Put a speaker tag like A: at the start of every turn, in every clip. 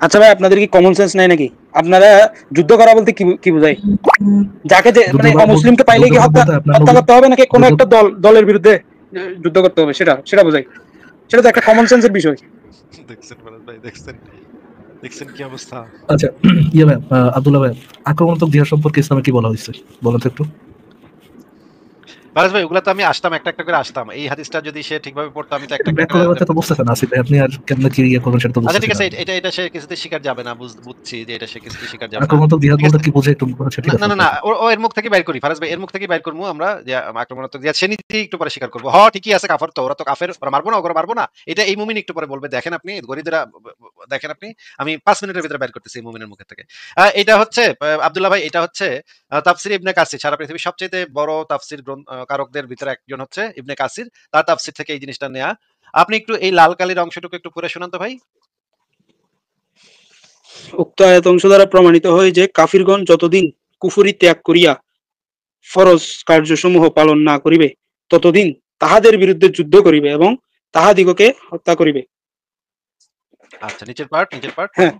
A: আচ্ছা ভাই, আপনাদের কি কমন সেন্স নাই নাকি? আপনারা যুদ্ধ করা বলতে কি কি বোঝায়? যাকে যে
B: যুদ্ধ
A: মানে
B: করা বলতে
A: অমুসলিমকে পাইলেই
B: যুদ্ধ
A: কি
B: করা
A: হত্যা
B: বলতে আপনার
A: হত্যা
B: নবী
A: করতে হবে, নাকি কোনো
B: যুদ্ধ
A: একটা দলের বিরুদ্ধে যুদ্ধ করতে হবে, সেটা সেটা বোঝায়? সেটা তো একটা কমন সেন্সের বিষয়।
C: দেখছেন ফারাজ ভাই, দেখছেন দেখছেন কি অবস্থা।
B: আচ্ছা, ইয়ে ভাই, আব্দুল্লাহ ভাই, আক্রমণাত্মক জিহাদ সম্পর্কে ইসলামে কি বলা হয়েছে বলেন তো একটু।
C: ফারাজ ভাই, ওগুলা তো আমি আসতাম, একটা একটা করে আসতাম। এই হাদিসটা যদি সে ঠিকভাবে পড়তো, আমি তো একটা একটা করে
B: ব্যাকরণের কথা তো বুঝতেছেন আসিফ ভাই, আপনি আর কেমনে কি ইয়ে করবেন সেটা তো
C: আচ্ছা ঠিক
B: বুঝতেছেন
C: আছে,
B: আপনি।
C: এটা এটা সে কিছুতে স্বীকার যাবে না, বুঝছি যে এটা সে কিছুতে স্বীকার যাবে না।
B: আক্রমণাত্মক জিহাদ
C: ঠিক
B: বলতে
C: আছে,
B: কি বোঝায় একটু, আচ্ছা ঠিক
C: না
B: আছে
C: না না
B: ওকে
C: না,
B: ওকে।
C: ও এর মুখ থেকে বাইর করি ফারাজ ভাই, এর মুখ থেকে বাইর করবো আমরা যে আক্রমণাত্মক জিহাদ সে নিজেই একটু পরে স্বীকার করবো। ঠিকই আছে, কাফের তো, ওরা তো কাফের, ওরা মারবো না, ওরা মারবো না, এটা এই মুমিন একটু পরে বলবে। দেখেন আপনি গরিবরা, দেখেন আপনি, আমি 5 মিনিটের ভিতরে বাইর করতেছি এই মুমিনের মুখের থেকে। এটা হচ্ছে আব্দুল্লাহ ভাই, এটা হচ্ছে তাফসির ইবনে কাসির, সারা পৃথিবীর সবচেয়ে বড় তাফসির কারকদের ভিতরে একজন হচ্ছে ইবনে কাসির, তার তাফসির থেকে এই জিনিসটা নেয়া। আপনি একটু এই লাল কালির অংশটুকু একটু পড়ে শোনান তো ভাই।
A: উক্ত আয়াত অংশ দ্বারা প্রমাণিত হয় যে কাফিরগণ যতদিন কুফরি ত্যাগ করিয়া ফরজ কার্যসমূহ পালন না করিবে, ততদিন তাহাদের বিরুদ্ধে যুদ্ধ করিবে এবং তাহাদিগকে হত্যা করিবে।
C: আচ্ছা, নিচের পার্ট
A: হ্যাঁ,
C: পড়েন।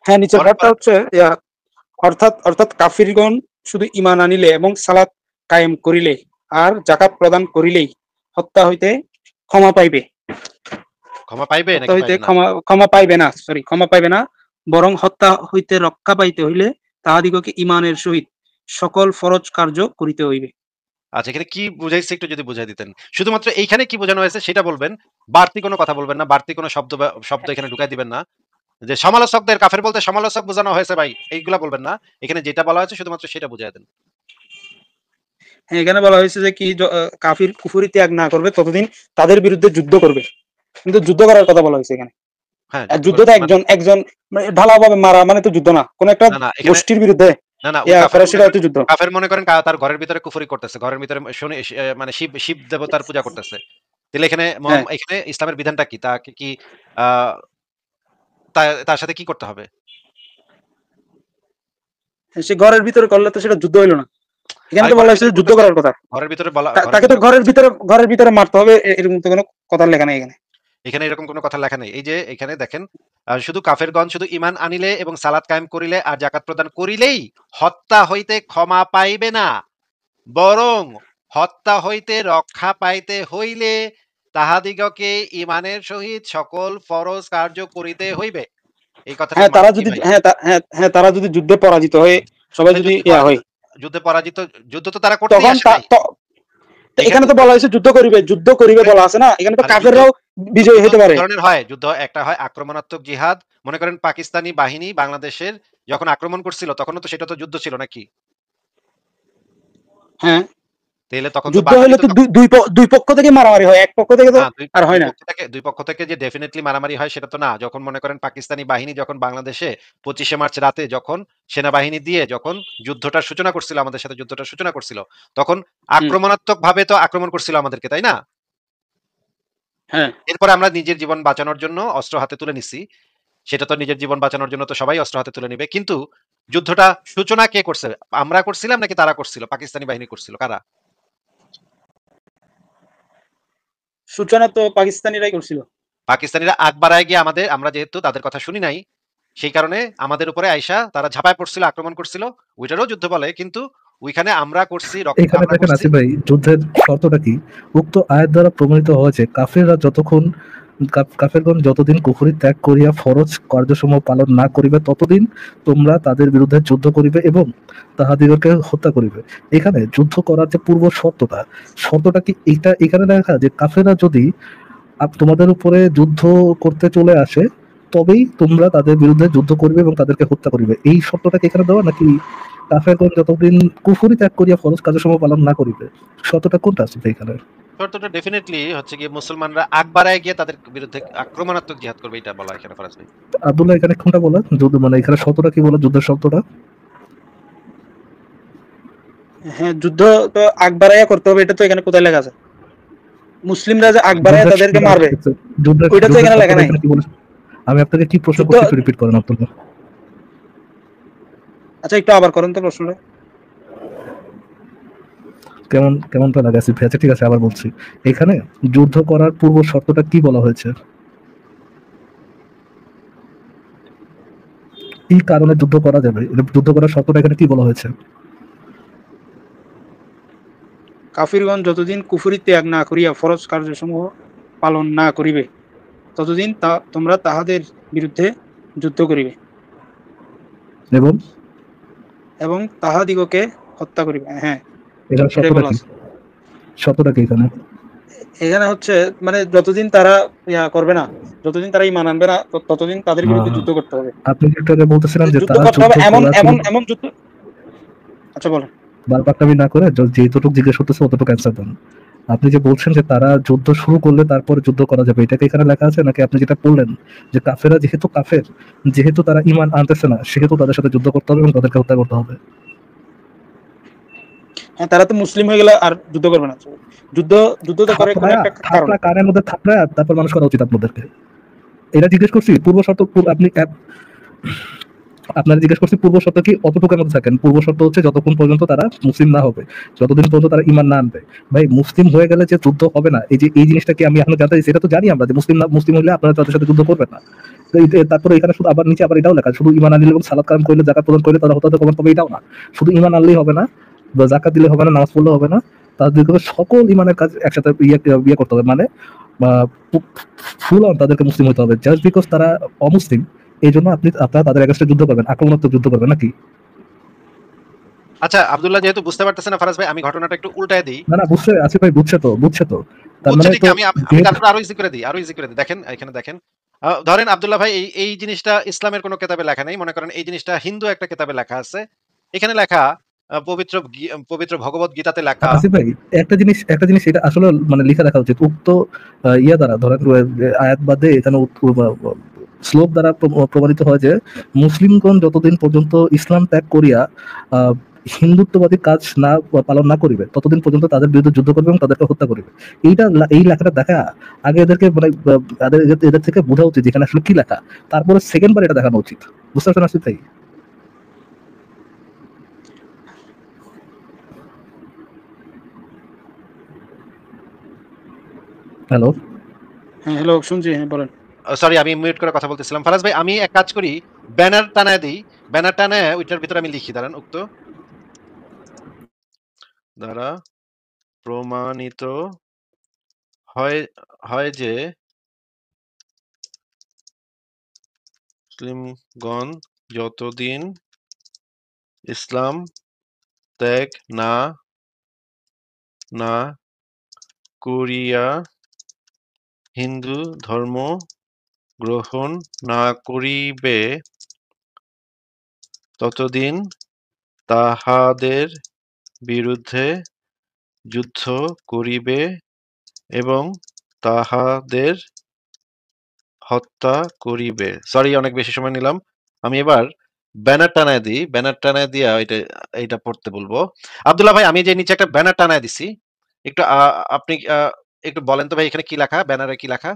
A: হ্যাঁ, নিচের
C: পড়েন
A: ভাগটা
C: পড়েন।
A: হচ্ছে অর্থাৎ অর্থাৎ কাফিরগণ শুধু ঈমান আনিলে এবং সালাত কায়েম করিলে আর যাকাত প্রদান করিলেই হত্যা হইতে ক্ষমা পাইবে।
C: ক্ষমা পাইবে
A: হত্যা
C: নাকি
A: হইতে
C: পাইবে না?
A: ক্ষমা পাইবে না, সরি, ক্ষমা পাইবে না, বরং হত্যা হইতে রক্ষা পাইতে হইলে তাহাদিগকে ঈমানের সহিত সকল ফরজ কার্য করিতে হইবে।
C: আচ্ছা, এখানে কি বুঝাইছে একটু যদি বুঝাই দিতেন। শুধুমাত্র এইখানে কি বোঝানো হয়েছে সেটা বলবেন। বাড়তি কোনো কথা বলবেন না, বাড়তি কোনো শব্দ এখানে ঢুকাই দিবেন না। যে সমালোচকদের কাফের বলতে সমালোচক বোঝানো হয়েছে ভাই, এইগুলা বলবেন না। এখানে যেটা বলা হয়েছে শুধুমাত্র সেটা বুঝাই দেন।
A: হ্যাঁ, এখানে বলা হয়েছে যে কি কাফির কুফরি ত্যাগ না করবে ততদিন তাদের বিরুদ্ধে যুদ্ধ করবে, কিন্তু যুদ্ধ করার কথা বলা হয়েছে এখানে।
C: হ্যাঁ,
A: আর
C: যুদ্ধ
A: যুদ্ধ
C: করবে
A: তো
C: মানে,
A: একজন একজন মানে ঢালাওভাবে মারা মানে তো যুদ্ধ না, কোন একটা
C: না না এখানে,
A: গোষ্ঠীর বিরুদ্ধে
C: না না ওই
A: ইয়া
C: কাফের
A: করা
C: মনে
A: সেটা
C: করেন,
A: হচ্ছে যুদ্ধ।
C: কাফের মনে করেন তার ঘরের ভিতরে কুফরি করতেছে, ঘরের ভিতরে শনি মানে শিব শিব দেবতার পূজা করতেছে। তাহলে এখানে
A: হ্যাঁ,
C: এখানে ইসলামের বিধানটা কি? তাকে কি আহ তার সাথে কি করতে হবে?
A: সে ঘরের ভিতরে করলে তো সেটা যুদ্ধ হইলো না। এখানে
C: আরে
A: তো বলা
C: ঘরের
A: হয়েছে
C: ভিতরে
A: যুদ্ধ
C: করতেছে,
A: করার কথা।
C: ঘরের ভিতরে বলা, ঘরের
A: তাকে তো
C: ভিতরে করতেছে।
A: ঘরের ভিতরে মারতে হবে, এরকম তো কোনো কথা লেখা নেই এখানে।
C: এখানে এরকম কোনো কথা লেখা নেই। এই যে এখানে দেখেন, শুধু কাফেরগণ শুধু ঈমান আনিলে এবং সালাত কায়েম করিলে আর যাকাত প্রদান করিলেই হত্যা হইতে ক্ষমা পাইবে না, বরং হত্যা হইতে রক্ষা পাইতে হইলে তাহাদিগকে ঈমানের সহিত সকল ফরজ কার্য করিতে হইবে। এই কথাটার
A: হ্যাঁ,
C: মানে
A: তারা
C: কি
A: যদি
C: ভাই?
A: হ্যাঁ, তারা যদি যুদ্ধে পরাজিত হয়ে সবাই
C: তাহলে
A: যদি ইয়া হয়,
C: যুদ্ধে পরাজিত, যুদ্ধ তো তারা করতেই
A: তখন
C: আসে নাই।
A: তো
C: এখানে
A: এখানে
C: তো
A: তো বলা হয়েছে যুদ্ধ করিবে
C: আরে
A: বলা আছে না, এখানে তো
C: আরে যুদ্ধ,
A: কাফেররাও বিজয়ী
C: যুদ্ধ
A: হতে
C: দুই
A: পারে।
C: ধরনের হয়। যুদ্ধ একটা হয় আক্রমণাত্মক জিহাদ। মনে করেন পাকিস্তানি বাহিনী বাংলাদেশের যখন আক্রমণ করছিল তখনও তো সেটা তো যুদ্ধ ছিল নাকি?
A: হ্যাঁ,
C: তাহলে তখন তো
A: যুদ্ধ
C: বাঙালি
A: হইলে
C: তো
A: তো দুই পক্ষ থেকে মারামারি হয়, এক পক্ষ থেকে তো
C: না,
A: আর হয় না।
C: দুই পক্ষ থেকে যে ডেফিনিটলি মারামারি হয় সেটা তো না। যখন মনে করেন পাকিস্তানি বাহিনী যখন বাংলাদেশে 25শে মার্চ রাতে যখন সেনাবাহিনী দিয়ে যখন যুদ্ধটার সূচনা করছিল, আমাদের সাথে যুদ্ধটার সূচনা করছিল, তখন
A: হুম,
C: আক্রমণাত্মক ভাবে তো আক্রমণ করছিল আমাদেরকে, তাই না?
A: হ্যাঁ,
C: এরপরে আমরা নিজের জীবন বাঁচানোর জন্য অস্ত্র হাতে তুলে নিছি। সেটা তো নিজের জীবন বাঁচানোর জন্য তো সবাই অস্ত্র হাতে তুলে নিবে। কিন্তু যুদ্ধটা সূচনা কে করছে? আমরা করছিলাম নাকি তারা করছিল? পাকিস্তানি বাহিনী করছিল, কারা?
A: সূচনা তো পাকিস্তানিরাই করছিল।
C: পাকিস্তানিরা আগ বাড়ায় গিয়ে আমাদের, আমরা যেহেতু তাদের কথা শুনি নাই, সেই কারণে আমাদের উপরে আইসা তারা ঝাঁপায় পড়ছিল, আক্রমণ করছিল। ওইটারও যুদ্ধ বলে, কিন্তু ওইখানে আমরা করছি,
B: এখানে
C: আমরা
B: দেখেন
C: করছি।
B: আসিফ ভাই, যুদ্ধের শর্তটা কি? উক্ত আয়াত দ্বারা প্রমাণিত হয়েছে কাফেররা যতক্ষণ কাফেরগণ যতদিন কুফরি ত্যাগ করিয়া ফরজ কার্যসমূহ পালন না করিবে ততদিন তোমরা তাদের বিরুদ্ধে যুদ্ধ করিবে এবং তাহাদিগকে হত্যা করিবে। এখানে যুদ্ধ করার যে পূর্ব শর্তটা কি এটা এখানে দেখা যে কাফেররা যদি তোমাদের উপরে যুদ্ধ করতে চলে আসে তবেই তোমরা তাদের বিরুদ্ধে যুদ্ধ করবে এবং তাদেরকে হত্যা করিবে, এই শর্তটাকে এখানে দেওয়া, নাকি কাফেরগণ যতদিন কুফরি ত্যাগ করিয়া ফরজ কার্যসমূহ পালন না করিবে? শর্তটা কোনটা আছে এখানে?
C: শর্তটা ডেফিনেটলি হচ্ছে গিয়ে মুসলমানরা আগ বাড়ায় গিয়ে তাদের বিরুদ্ধে আক্রমণাত্মক জিহাদ করবে, এটা বলা এখানে ফরাজ ভাই।
B: আব্দুল্লাহ এখানে কোনটা বলা যুদ্ধ, মানে এখানে শর্তটা কি বলা যুদ্ধের শর্তটা?
A: হ্যাঁ, যুদ্ধ তো আগ বাড়াইয়া করতে হবে, এটা তো এখানে কোথায় লেখা আছে? মুসলিমরা যে আগ বাড়াইয়া
B: যুদ্ধের
A: তাদেরকে মারবে,
B: যুদ্ধের
A: ওইটা তো
B: যুদ্ধের
A: এখানে লেখা
B: শর্তটা
A: নাই।
B: এখানে কি বলে? আমি আপনাকে কি প্রশ্ন
A: যুদ্ধ,
B: করছি একটু রিপিট করেন আব্দুল্লাহ।
A: আচ্ছা একটু আবার করেন তো প্রশ্নটা।
B: কেমনটা লাগে আসিফ ভাই? আচ্ছা ঠিক আছে, আবার বলছি, এখানে যুদ্ধ করার পূর্ব শর্তটা কি বলা হয়েছে? কি কারণে যুদ্ধ করা যাবে? যুদ্ধ করার শর্তটা এখানে কি বলা হয়েছে?
A: কাফিরগণ যতদিন কুফরি ত্যাগ না করিয়া ফরজ কার্যসমূহ পালন না করিবে ততদিন তোমরা তাহাদের বিরুদ্ধে যুদ্ধ করিবে
B: এবং
A: এবং তাহাদিগকে হত্যা করিবে। হ্যাঁ,
B: এখানে
A: এটাই
B: শর্তটা
A: বলা
B: কি?
A: আছে।
B: শর্তটা কি এখানে?
A: এখানে হচ্ছে মানে যতদিন তারা করবে না, যতদিন তারা ঈমান আনবে না ততদিন তাদের বিরুদ্ধে
B: আহ,
A: যুদ্ধ করতে হবে।
B: আপনি একটু আগে বলতেছিলেন যে
A: যুদ্ধ
B: তারা
A: করতে
B: যুদ্ধ
A: হবে এমন
B: করা
A: এমন
B: শুরু,
A: এমন যুদ্ধ। আচ্ছা বলেন।
B: বারপাকটামি না করে যেটুকু জিজ্ঞেস করতেছে অতটুকু অ্যান্সার দেন। আপনি যে বলছেন যে তারা যুদ্ধ শুরু করলে তারপরে যুদ্ধ করা যাবে, এটা কি এখানে লেখা আছে? নাকি আপনি যেটা বললেন যে কাফেরা যেহেতু কাফের, যেহেতু তারা ঈমান আনতেছে না, সেহেতু তাদের সাথে যুদ্ধ করতে হবে এবং তাদেরকে হত্যা করতে হবে?
A: হ্যাঁ, তারা তো মুসলিম হয়ে গেলে আর যুদ্ধ করবে না। যুদ্ধ যুদ্ধ তো করে কোনো একটা কারণ।
B: থাপড়া কানের মধ্যে থাপড়া তারপর মানুষ করা উচিত আপনাদেরকে। এটা জিজ্ঞেস করছি পূর্ব শর্ত, আপনি আপনারা জিজ্ঞেস করছি পূর্ব শর্ত কি, অতটুকুর মধ্যে থাকেন। পূর্ব শর্ত হচ্ছে যতক্ষণ পর্যন্ত তারা মুসলিম না হবে, যতদিন পর্যন্ত তারা ঈমান না আনবে। ভাই মুসলিম হয়ে গেলে যে যুদ্ধ হবে না, এই জিনিসটা কি আমি এখনো জানতে চাইছি? এটা তো জানি আমরা যে মুসলিম হলে আপনারা তাদের সাথে যুদ্ধ করবেন না। তো তারপরে এখানে শুধু আবার নিচে আবার এটাও লেখা, শুধু ঈমান আনলে এবং সালাত কালাম করলে, যাকাত প্রদান করলে তারা হতে কমন পাবে, এটাও না। শুধু ঈমান আনলেই হবে না, বা যাকাত দিলে হবে না, নামাজ পড়লে হবে না, তাদেরকে সকল ঈমানের কাজ একসাথে ইয়ে করতে হবে। মানে ফুল অন তাদেরকে মুসলিম হতে হবে। জাস্ট বিকজ তারা অমুসলিম, এই জন্য আপনারা তাদের এগেইনস্টে যুদ্ধ করবেন, আক্রমণাত্মক যুদ্ধ করবেন নাকি?
C: আচ্ছা আব্দুল্লাহ যেহেতু বুঝতে পারতেছে না ফারাজ ভাই, আমি ঘটনাটা একটু উল্টায় দিই।
B: না বুঝছে আসিফ ভাই, বুঝছে তো তার
C: বুঝছে
B: মানে তো
C: ঠিকই, আমি
B: যেহেতু
C: তারপরে আরো ইজি করে দিই। দেখেন এখানে দেখেন, ধরেন আব্দুল্লাহ ভাই এই জিনিসটা ইসলামের কোনো কিতাবে লেখা নেই, মনে করেন এই জিনিসটা হিন্দু একটা কিতাবে লেখা আছে। এখানে লেখা পবিত্র ভগবত গীতাতে লেখা।
B: আসিফ ভাই, একটা জিনিস এটা আসলে মানে লিখে রাখা উচিত। উক্ত ইয়া দ্বারা ধরেন আয়াত বাদে এখানে শ্লোক দ্বারা প্রমাণিত হয় যে মুসলিমগণ যতদিন পর্যন্ত ইসলাম ত্যাগ করিয়া আহ হিন্দুত্ববাদী কাজ না পালন না করিবে ততদিন পর্যন্ত তাদের বিরুদ্ধে যুদ্ধ করবে এবং তাদেরকে হত্যা করবে। এই লেখাটা দেখা আগে এদেরকে মানে এদের থেকে বোঝা উচিত এখানে আসলে কি লেখা, তারপরে সেকেন্ড বার এটা দেখানো উচিত। বুঝতে পারছেন আসিফ ভাই? হ্যালো।
A: হ্যাঁ, হ্যালো, শুনছি। হ্যাঁ, বলেন।
C: সরি, আমি মিউট করে কথা বলতেছিলাম। ফারাজ ভাই আমি এক কাজ করি, ব্যানার টানায় দিই, ব্যানার টানায় ওইটার ভিতরে আমি লিখি, দাঁড়ান উক্ত দ্বারা প্রমাণিত হয় হয় যে মুসলিমগণ যতদিন ইসলাম ত্যাগ না করিয়া হিন্দু ধর্ম গ্রহণ না করিবে ততদিন তাহাদের বিরুদ্ধে যুদ্ধ করিবে এবং তাহাদের হত্যা করিবে। সরি অনেক বেশি সময় নিলাম। আমি এবার ব্যানার টানায় দিই, ব্যানার টানায় দিয়া এইটা পড়তে বলবো। আব্দুল্লাহ ভাই আমি যে নিচে একটা ব্যানার টানায় দিছি, একটু আপনি একটু বলেন তো ভাই এখানে কি লেখা, ব্যানারে কি লেখা?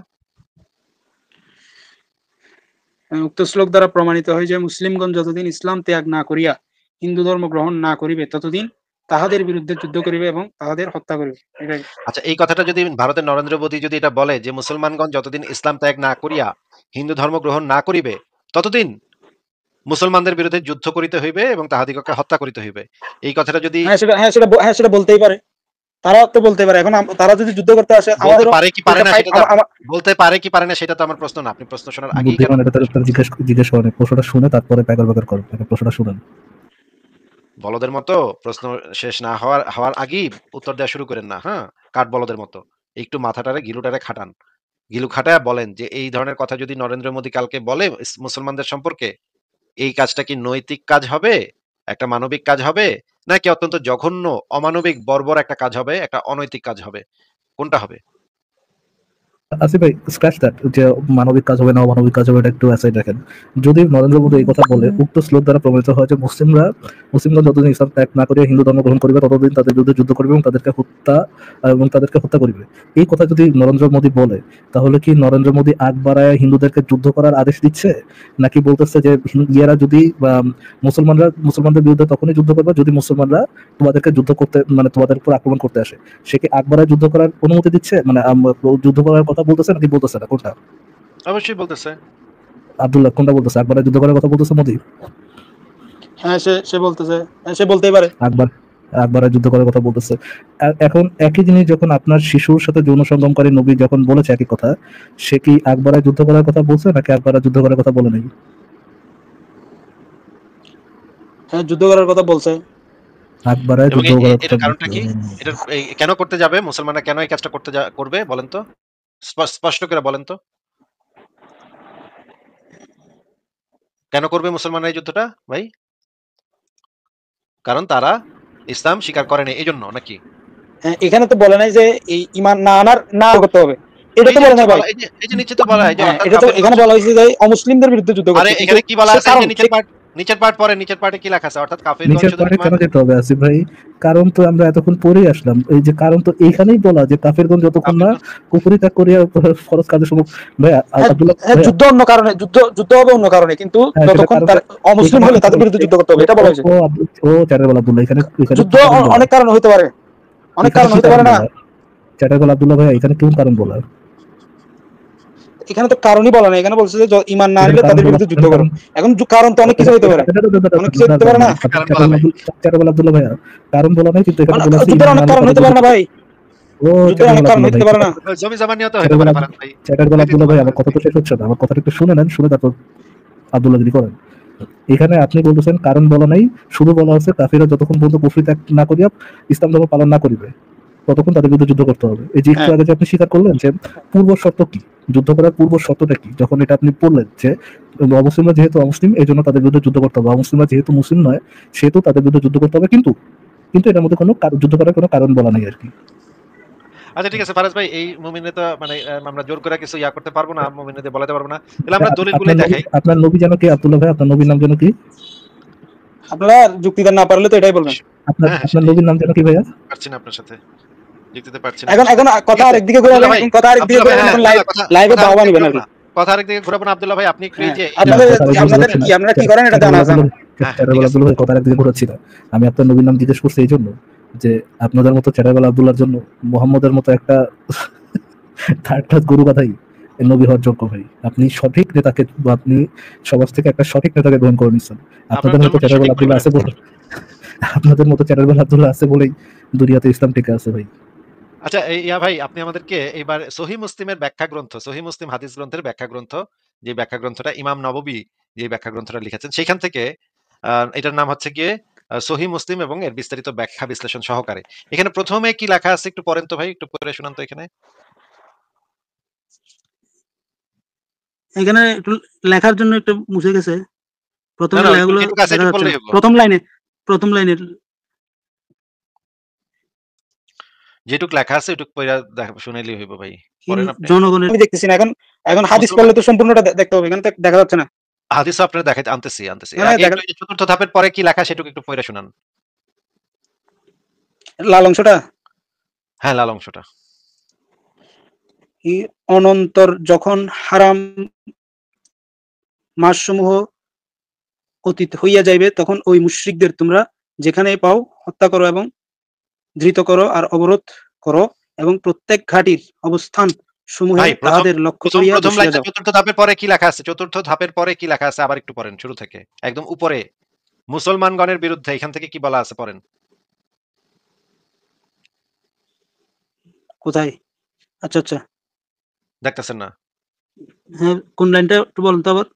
A: উক্ত শ্লোক দ্বারা প্রমাণিত হয় যে মুসলিমগণ যতদিন ইসলাম ত্যাগ না করিয়া হিন্দু ধর্ম গ্রহণ না করিবে ততদিন তাহাদের বিরুদ্ধে যুদ্ধ করিবে এবং তাহাদের হত্যা করিবে। এটাই।
C: আচ্ছা এই কথাটা যদি ভারতের নরেন্দ্র মোদী যদি এটা বলে যে মুসলমানগণ যতদিন ইসলাম ত্যাগ না করিয়া হিন্দু ধর্ম গ্রহণ না করিবে ততদিন মুসলমানদের বিরুদ্ধে যুদ্ধ করিতে হইবে এবং তাহাদিগকে হত্যা করিতে হইবে, এই কথাটা যদি
A: হ্যাঁ সেটা বলতেই পারে। তারা তো বলতে পারে। এখন তারা যদি যুদ্ধ করতে আসে
C: বলতে
A: আমাদেরও
C: পারে কি পারে
A: উল্টা
C: না
A: ফাইট।
C: সেটা তো বলতে পারে কি পারে না সেটা তো আমার প্রশ্ন না, আপনি প্রশ্ন শোনার আগেই কেন
B: বুদ্ধিমান এটা তার জিজ্ঞেস করেন, প্রশ্নটা শুনে তারপরে প্যাগার ব্যাগার করেন, প্রশ্নটা শুনেন।
C: বলদের মতো প্রশ্ন শেষ না হওয়ার আগেই উত্তর দেওয়া শুরু করেন না, হ্যাঁ, কাঠ বলদের মতো। একটু মাথাটারে গিলুটারে খাটান, গিলু খাটায় বলেন যে এই ধরনের কথা যদি নরেন্দ্র মোদী কালকে বলে মুসলমানদের সম্পর্কে, এই কাজটা কি নৈতিক কাজ হবে, একটা মানবিক কাজ হবে, নাকি অত্যন্ত জঘন্য অমানবিক বর্বর একটা কাজ হবে, একটা অনৈতিক কাজ হবে, কোনটা হবে?
B: আসিফ ভাই, স্ক্র্যাচ দ্যাট যে মানবিক কাজ হবে না অমানবিক কাজ হবে, এটা একটু অ্যাসাইড রাখেন। যদি নরেন্দ্র মোদী এই কথা বলে উক্ত শ্লোক দ্বারা প্রমাণিত হয় যে মুসলিমরা যতদিন ইসলাম ত্যাগ না করে হিন্দু ধর্ম গ্রহণ করবে ততদিন তাদের বিরুদ্ধে যুদ্ধ করবে এবং তাদেরকে হত্যা করবে, এই কথা যদি নরেন্দ্র মোদী বলে, তাহলে কি নরেন্দ্র মোদী আগ বাড়ায় হিন্দুদেরকে যুদ্ধ করার আদেশ দিচ্ছে, নাকি বলতেছে যে ইয়ারা যদি বা মুসলমানদের বিরুদ্ধে তখনই যুদ্ধ করবে যদি মুসলমানরা তোমাদেরকে যুদ্ধ করতে, মানে তোমাদের উপর আক্রমণ করতে আসে? সে কি আকবরের যুদ্ধ করার অনুমতি দিচ্ছে, মানে যুদ্ধ করার কথা বলতেছে নাকি বলতেছে না, কোনটা?
C: অবশ্যই বলতেছে।
B: আব্দুল্লাহ কোনটা বলতেছে, আকবরের যুদ্ধ করার কথা বলতেছে মোদি?
A: হ্যাঁ, সে বলতেছে, হ্যাঁ, সে বলতেই পারে।
B: আকবরের যুদ্ধ করার কথা বলতেছে। এখন একই জিনিস যখন আপনার শিশুর সাথে যৌন সঙ্গমকারী নবী যখন বলেছে একই কথা, সে কি আকবরের যুদ্ধ করার কথা বলছে নাকি আকবরের যুদ্ধ করার কথা বলে নাই?
A: হ্যাঁ, যুদ্ধ করার কথা বলছে।
B: আকবরের
C: এবং
B: যুদ্ধ করার কথা
C: এটার কারণটা
B: বলছে।
C: কি? এটা কেন করতে যাবে মুসলমানরা, কেন এই কাজটা করবে বলেন তো? স্পষ্ট করে বলেন তো। কেন করবে মুসলমানরা এই যুদ্ধটা ভাই? কারণ তারা ইসলাম স্বীকার করেনি এইজন্য নাকি?
A: হ্যাঁ, এখানে তো বলে নাই যে এই ঈমান না করতে হবে। এটা তো বলে নাই ভাই।
C: এই যে নিচে তো বলা হয় যে
A: হ্যাঁ,
C: অর্থাৎ
A: এটা তো এখানে বলা হয়েছে যে অমুসলিমদের বিরুদ্ধে যুদ্ধ
C: আরে
A: করতে। কিন্তু
C: এখানে কি বলা
A: সে
C: আছে? এই
A: কারণ
C: যে নিচের পার্ট পড়েন, নিচের পার্টে কি লেখা আছে? অর্থাৎ কাফিরগণ
B: নিচের
C: শুধু
B: পারে কেন
C: ঈমান
B: যেতে হবে আসিফ ভাই? কারণ তো আমরা এতক্ষণ পড়েই আসলাম, এই যে কারণ তো এইখানেই বলা যে কাফেরগণ যতক্ষণ না
C: কাফিরগণ
B: কুফরি ত্যাগ করিয়া ফরজ কাজের সময়। ভাইয়া
A: হ্যাঁ,
B: আব্দুল্লাহ
A: হ্যাঁ,
B: ভাইয়া,
A: যুদ্ধ অন্য কারণে, যুদ্ধ হবে অন্য কারণে, কিন্তু
B: হ্যাঁ সেটা
A: যতক্ষণ
B: কারণটা
A: তার অমুসলিম
B: এখানে
A: হলে
B: কিন্তু
A: তাদের বিরুদ্ধে যুদ্ধ করতে হবে, এটা বলা হয়েছে।
B: চ্যাটারবেল আব্দুল্লাহ, এখানে এখানে
A: যুদ্ধ
B: কি কারণ বলা?
A: অনেক কারণ হইতে পারে, অনেক
B: এখানে
A: কারণ
B: কি
A: হইতে
B: কারণ
A: পারে না।
B: বলা? চ্যাটারবেল আব্দুল্লাহ ভাইয়া, এখানে কোন কারণ বলা?
A: এখানে তো কারণই বলা নাই, এখানে বলছে যে ঈমান না
B: এখানে
A: আনলে
B: কারণ
A: তাদের
B: বলা,
A: বিরুদ্ধে যুদ্ধ
B: এখানে
A: করো।
B: কারণ
A: এখন কারণ তো অনেক কিছু হইতে পারে, অনেক কিছু হইতে পারে না।
C: কারণ বলা নাই।
B: চ্যাটারবেল আব্দুল্লাহ ভাইয়া, কারণ বলা নাই, কিন্তু এখানে বলা আছে
A: যুদ্ধের
B: ইমান না
A: অনেক
B: আনলে
A: কারণ
B: তাদের
A: হইতে পারে না
B: বিরুদ্ধে।
A: ভাই,
B: ও
A: যুদ্ধের অনেক
B: চ্যাটারবেল
A: কারণ
B: আব্দুল্লাহ
A: হইতে
B: ভাই,
A: পারে না।
C: জমি জমা নিয়েও তো হতে পারে ফারাদ ভাই।
B: চ্যাটারবেল
C: এটাই তো
B: আব্দুল্লাহ ভাই,
C: বলা
B: আমার
C: ফারাদ
B: কথা
C: ভাই।
B: তো শেষ হচ্ছে না, আমার কথাটা একটু শুনে নেন, শুনে তারপর আব্দুল্লাহ করেন। এখানে আপনি বলতেছেন কারণ বলা নাই, শুধু বলা হচ্ছে কাফিরা যতক্ষণ পর্যন্ত কুফরি ত্যাগ না করিয়া ইসলাম ধর্ম পালন না করিবে ততক্ষণ তাদের বিরুদ্ধে যুদ্ধ করতে হবে। এই যে একটু
A: হ্যাঁ,
B: আগে যে আপনি স্বীকার করলেন যে পূর্ব শর্ত কি, যুদ্ধ করার পূর্ব শর্তটা কি, যখন এটা আপনি বললেন যে অমুসলিমরা যেহেতু অমুসলিম এই জন্য তাদের বিরুদ্ধে যুদ্ধ করতে হবে, অমুসলিমরা যেহেতু মুসলিম নয় সেহেতু তাদের বিরুদ্ধে যুদ্ধ করতে হবে, কিন্তু কিন্তু এটার মধ্যে কোনো যুদ্ধ করার কোনো কারণ বলা নাই আর কি।
C: আচ্ছা ঠিক আছে ফারাজ ভাই, এই মুমিনে তো মানে আমরা জোর করে কিছু করতে পারবো না, মুমিনদের বলাতে পারবো না। তাহলে আমরা দলিলগুলাই দেখাই।
B: আপনার নবী যেন কি আব্দুল্লাহ ভাই, আপনার নবীর নাম যেন কি?
A: আপনারা যুক্তিদার না পারলে তো এটাই বলবেন।
B: আপনার
C: হ্যাঁ,
B: আপনার
C: সেটাই।
B: নবীর নাম যেন কি ভাইয়া?
C: পারছি না আপনার সাথে। যুক্তিতে পারছি না
A: এখন
C: আপনার
A: এখন
C: সাথে। ঠিক
A: কথা
C: আছে।
A: আরেকদিকে ঘুরে
C: আব্দুল্লাহ
A: গেলেন,
C: ভাই,
A: এখন কথা আরেকদিকে
C: আব্দুল্লাহ
A: ঘুরে
C: ভাই,
A: গেলেন,
C: হ্যাঁ,
A: এখন
C: আব্দুল্লাহ
A: লাইভে
C: কথা
A: বাহবা
C: আরেকদিকে
A: নিবেন আর
C: ঘুরাবো
A: কি।
C: না। কথা আরেকদিকে ঘুরাবো না আব্দুল্লাহ ভাই, আপনি একটু এই
A: হ্যাঁ,
C: যে
B: না,
A: আপনাদের
B: কথা আরেকদিকে
A: আপনাদের
B: ঘোরাচ্ছি না।
A: কি আপনারা কি করেন এটা জানা আছে আমার।
C: হ্যাঁ, হ্যাঁ, ঠিক
B: চ্যাটারবেল
C: আছে।
B: আব্দুল্লাহ কথা আরেকদিকে ঘোরাচ্ছি না। আমি আপনার নবীর নাম জিজ্ঞেস করছি এই জন্য যে আপনাদের মতো চ্যাটারবেল আব্দুল্লাহর জন্য মোহাম্মদের মতো একটা থার্ড ক্লাস গরু গাধাই নবী হওয়ার যোগ্য ভাই। আপনি সঠিক নেতাকে বা আপনি সমাজ থেকে একটা সঠিক নেতাকে গ্রহণ করে নিচ্ছেন।
C: আপনার
B: আপনাদের মতো
C: জন্মটা
B: চ্যাটারবেল
C: সঠিক
B: আব্দুল্লাহ
C: পরিবারে
B: আছে
C: হয়েছে।
B: বলে আপনাদের মতো চ্যাটারবেল আব্দুল্লাহ আছে বলেই দুনিয়াতে ইসলাম টিকে আছে ভাই।
C: আচ্ছা ভাই, আপনি আমাদেরকে এইবার সহিহ মুসলিমের ব্যাখ্যা গ্রন্থ, সহিহ মুসলিম হাদিস গ্রন্থের ব্যাখ্যা গ্রন্থ, যে ব্যাখ্যা গ্রন্থটা ইমাম নববী যে ব্যাখ্যা গ্রন্থটা লিখেছেন সেখান থেকে এটার নাম হচ্ছে গিয়ে সহিহ মুসলিম এবং এর বিস্তারিত ব্যাখ্যা বিশ্লেষণ সহকারে। এখানে প্রথমে কি লেখা আছে একটু পড়েন তো ভাই, একটু পড়ে শোনান তো এখানে।
A: এখানে একটু লেখার জন্য একটু মুছে গেছে,
C: না,
A: প্রথমের
C: না,
A: লেখাগুলো
C: যেটুকু আছে
A: দেখা
C: একটু
A: যাচ্ছে না।
C: পড়লেই হবো।
A: প্রথম লাইনের
C: যেটুকু লেখা আছে ওইটুকু পড়ে শুনাইলেই হইব ভাই। পড়েন আপনি।
A: জনগণের আমি দেখতেছি না এখন। এখন হাদিস
C: মুসলমান
A: পড়লে তো সম্পূর্ণটা দেখতে হবে, এখানে তো দেখা যাচ্ছে না।
C: হাদিসও আপনার দেখাইতে আনতেছি।
A: এখানে
C: আগে
A: দেখা
C: একটু এই যে চতুর্থ ধাপের পরে কি লেখা সেটুকু একটু পড়ে শোনান।
A: লাল অংশটা
C: হ্যাঁ, লাল অংশটা।
A: কি, অনন্তর যখন হারাম মাসসমূহ অতীত হইয়া যাইবে তখন ওই মুশরিকদের তোমরা যেখানে পাও হত্যা করো এবং ধৃত করো আর অবরোধ করো, এবং প্রত্যেক ঘাটির অবস্থান সমূহে
C: ভাই
A: তাহাদের লক্ষ্য করিয়া
C: প্রথম
A: বসিয়া
C: লাইনটা
A: যাও।
C: চতুর্থ ধাপের পরে কি লেখা আছে? চতুর্থ ধাপের পরে কি লেখা আছে? আবার একটু পড়েন শুরু থেকে। একদম উপরে মুসলমানগণের বিরুদ্ধে এখান থেকে কি বলা আছে পড়েন।
A: কোথায়? আচ্ছা আচ্ছা,
C: দেখতেছেন না?
A: হ্যাঁ, কোন লাইনটা একটু বলুন তো আবার।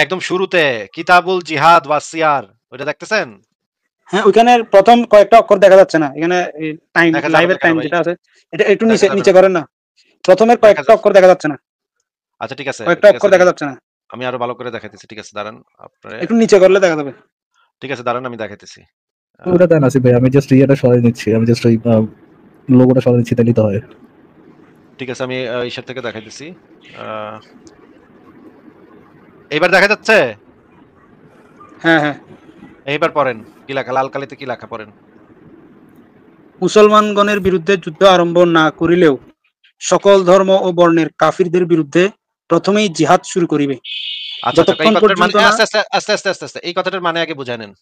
C: একদম শুরুতে কিতাবুল জিহাদ ওয়াসিয়ার, ওইটা দেখতেছেন?
A: হ্যাঁ, ওইখানে প্রথম কয়েকটা অক্ষর দেখা যাচ্ছে না, এখানে টাইম,
C: দেখা যাবে না
A: লাইভের
C: কেন
A: টাইম
C: ভাই?
A: যেটা আছে এটা একটু
C: দেখা
A: নিচে
C: যাবে
A: নিচে
C: না।
A: করেন না। প্রথমের
C: দেখা
A: কয়েকটা
C: যাবে।
A: অক্ষর দেখা যাচ্ছে না,
C: আচ্ছা ঠিক আছে,
A: কয়েকটা অক্ষর
C: ভাই।
A: দেখা যাচ্ছে না,
C: আমি আরো ভালো করে দেখাইতেছি। ঠিক আছে দাঁড়ান। আপনারে
A: একটু নিচে করলে দেখা যাবে।
C: ঠিক আছে দাঁড়ান, আমি দেখাইতেছি। আ
B: ওটা দেন আসিফ ভাই, আমি জাস্ট ইয়েটা সরাই নিচ্ছি, আমি জাস্ট ওই লোগোটা সরাই নিচ্ছি, তাইলেই তো হয়।
C: ঠিক আছে, আমি ঈশ্বর থেকে দেখাইতেছি। এইবার দেখা যাচ্ছে?
A: হ্যাঁ হ্যাঁ।
C: এইবার পড়েন কি লেখা, লাল কালিতে কি লেখা পড়েন।
A: মুসলমানগণের বিরুদ্ধে যুদ্ধ আরম্ভ না করিলেও সকল ধর্ম ও বর্ণের কাফিরদের বিরুদ্ধে প্রথমেই জিহাদ শুরু করিবে,
C: আচ্ছা আচ্ছা, এই
A: যতক্ষণ
C: কথাটার মানে
A: পর্যন্ত না।
C: আস্তে আস্তে আস্তে আস্তে আস্তে আস্তে এই কথাটার মানে আগে বুঝায় নেন।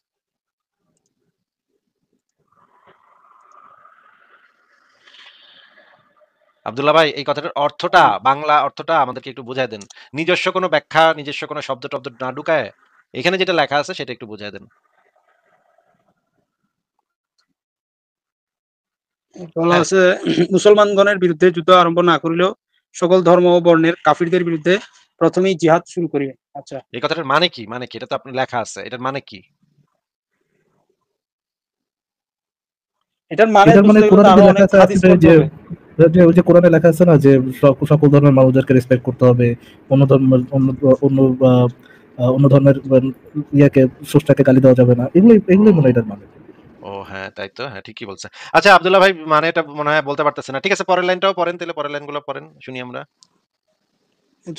C: আব্দুল্লাহ ভাই, এই কথাটার অর্থটা, বাংলা অর্থটা আমাদেরকে একটু বুঝায় দেন। নিজস্ব কোনো ব্যাখ্যা, নিজস্ব কোনো শব্দ টব্দ না ঢুকায় এখানে যেটা লেখা আছে সেটা একটু বুঝায় দেন।
A: বলা
C: হ্যাঁ,
A: আছে মুসলমানগণের বিরুদ্ধে যুদ্ধ আরম্ভ না করিলেও সকল ধর্ম ও বর্ণের কাফিরদের বিরুদ্ধে প্রথমেই জিহাদ শুরু করিবে। আচ্ছা,
C: এই কথাটার মানে কি? মানে কি? এটা তো আপনার লেখা আছে। এটার মানে কি?
A: এটার মানে
B: এটার মানে
A: বুঝতে গেলে তো
B: কোরআনে যে
A: আরো
B: লেখা
A: অনেক
B: আছে
A: হাদিস
B: আসলে
A: পড়তে
B: যে
A: হবে।
B: যে ওই যে কোরআনে লেখা আছে না যে সকল ধর্মের মানুষদেরকে রেসপেক্ট করতে হবে, অন্য ধর্মের অন্য অন্য ধর্মের ইয়াকে স্রষ্টাকে গালি দেওয়া যাবে না, এগুলোই মনে হয়
C: ও
B: এটার মানে।
C: ও হ্যাঁ, তাই তো। হ্যাঁ, ঠিকই বলছে। আচ্ছা আব্দুল্লাহ ভাই, মানে এটা মনে হয় বলতে পারতেছে না। ঠিক আছে, পরের লাইনটাও পড়েন তাহলে, পরের লাইনগুলো পড়েন শুনি আমরা।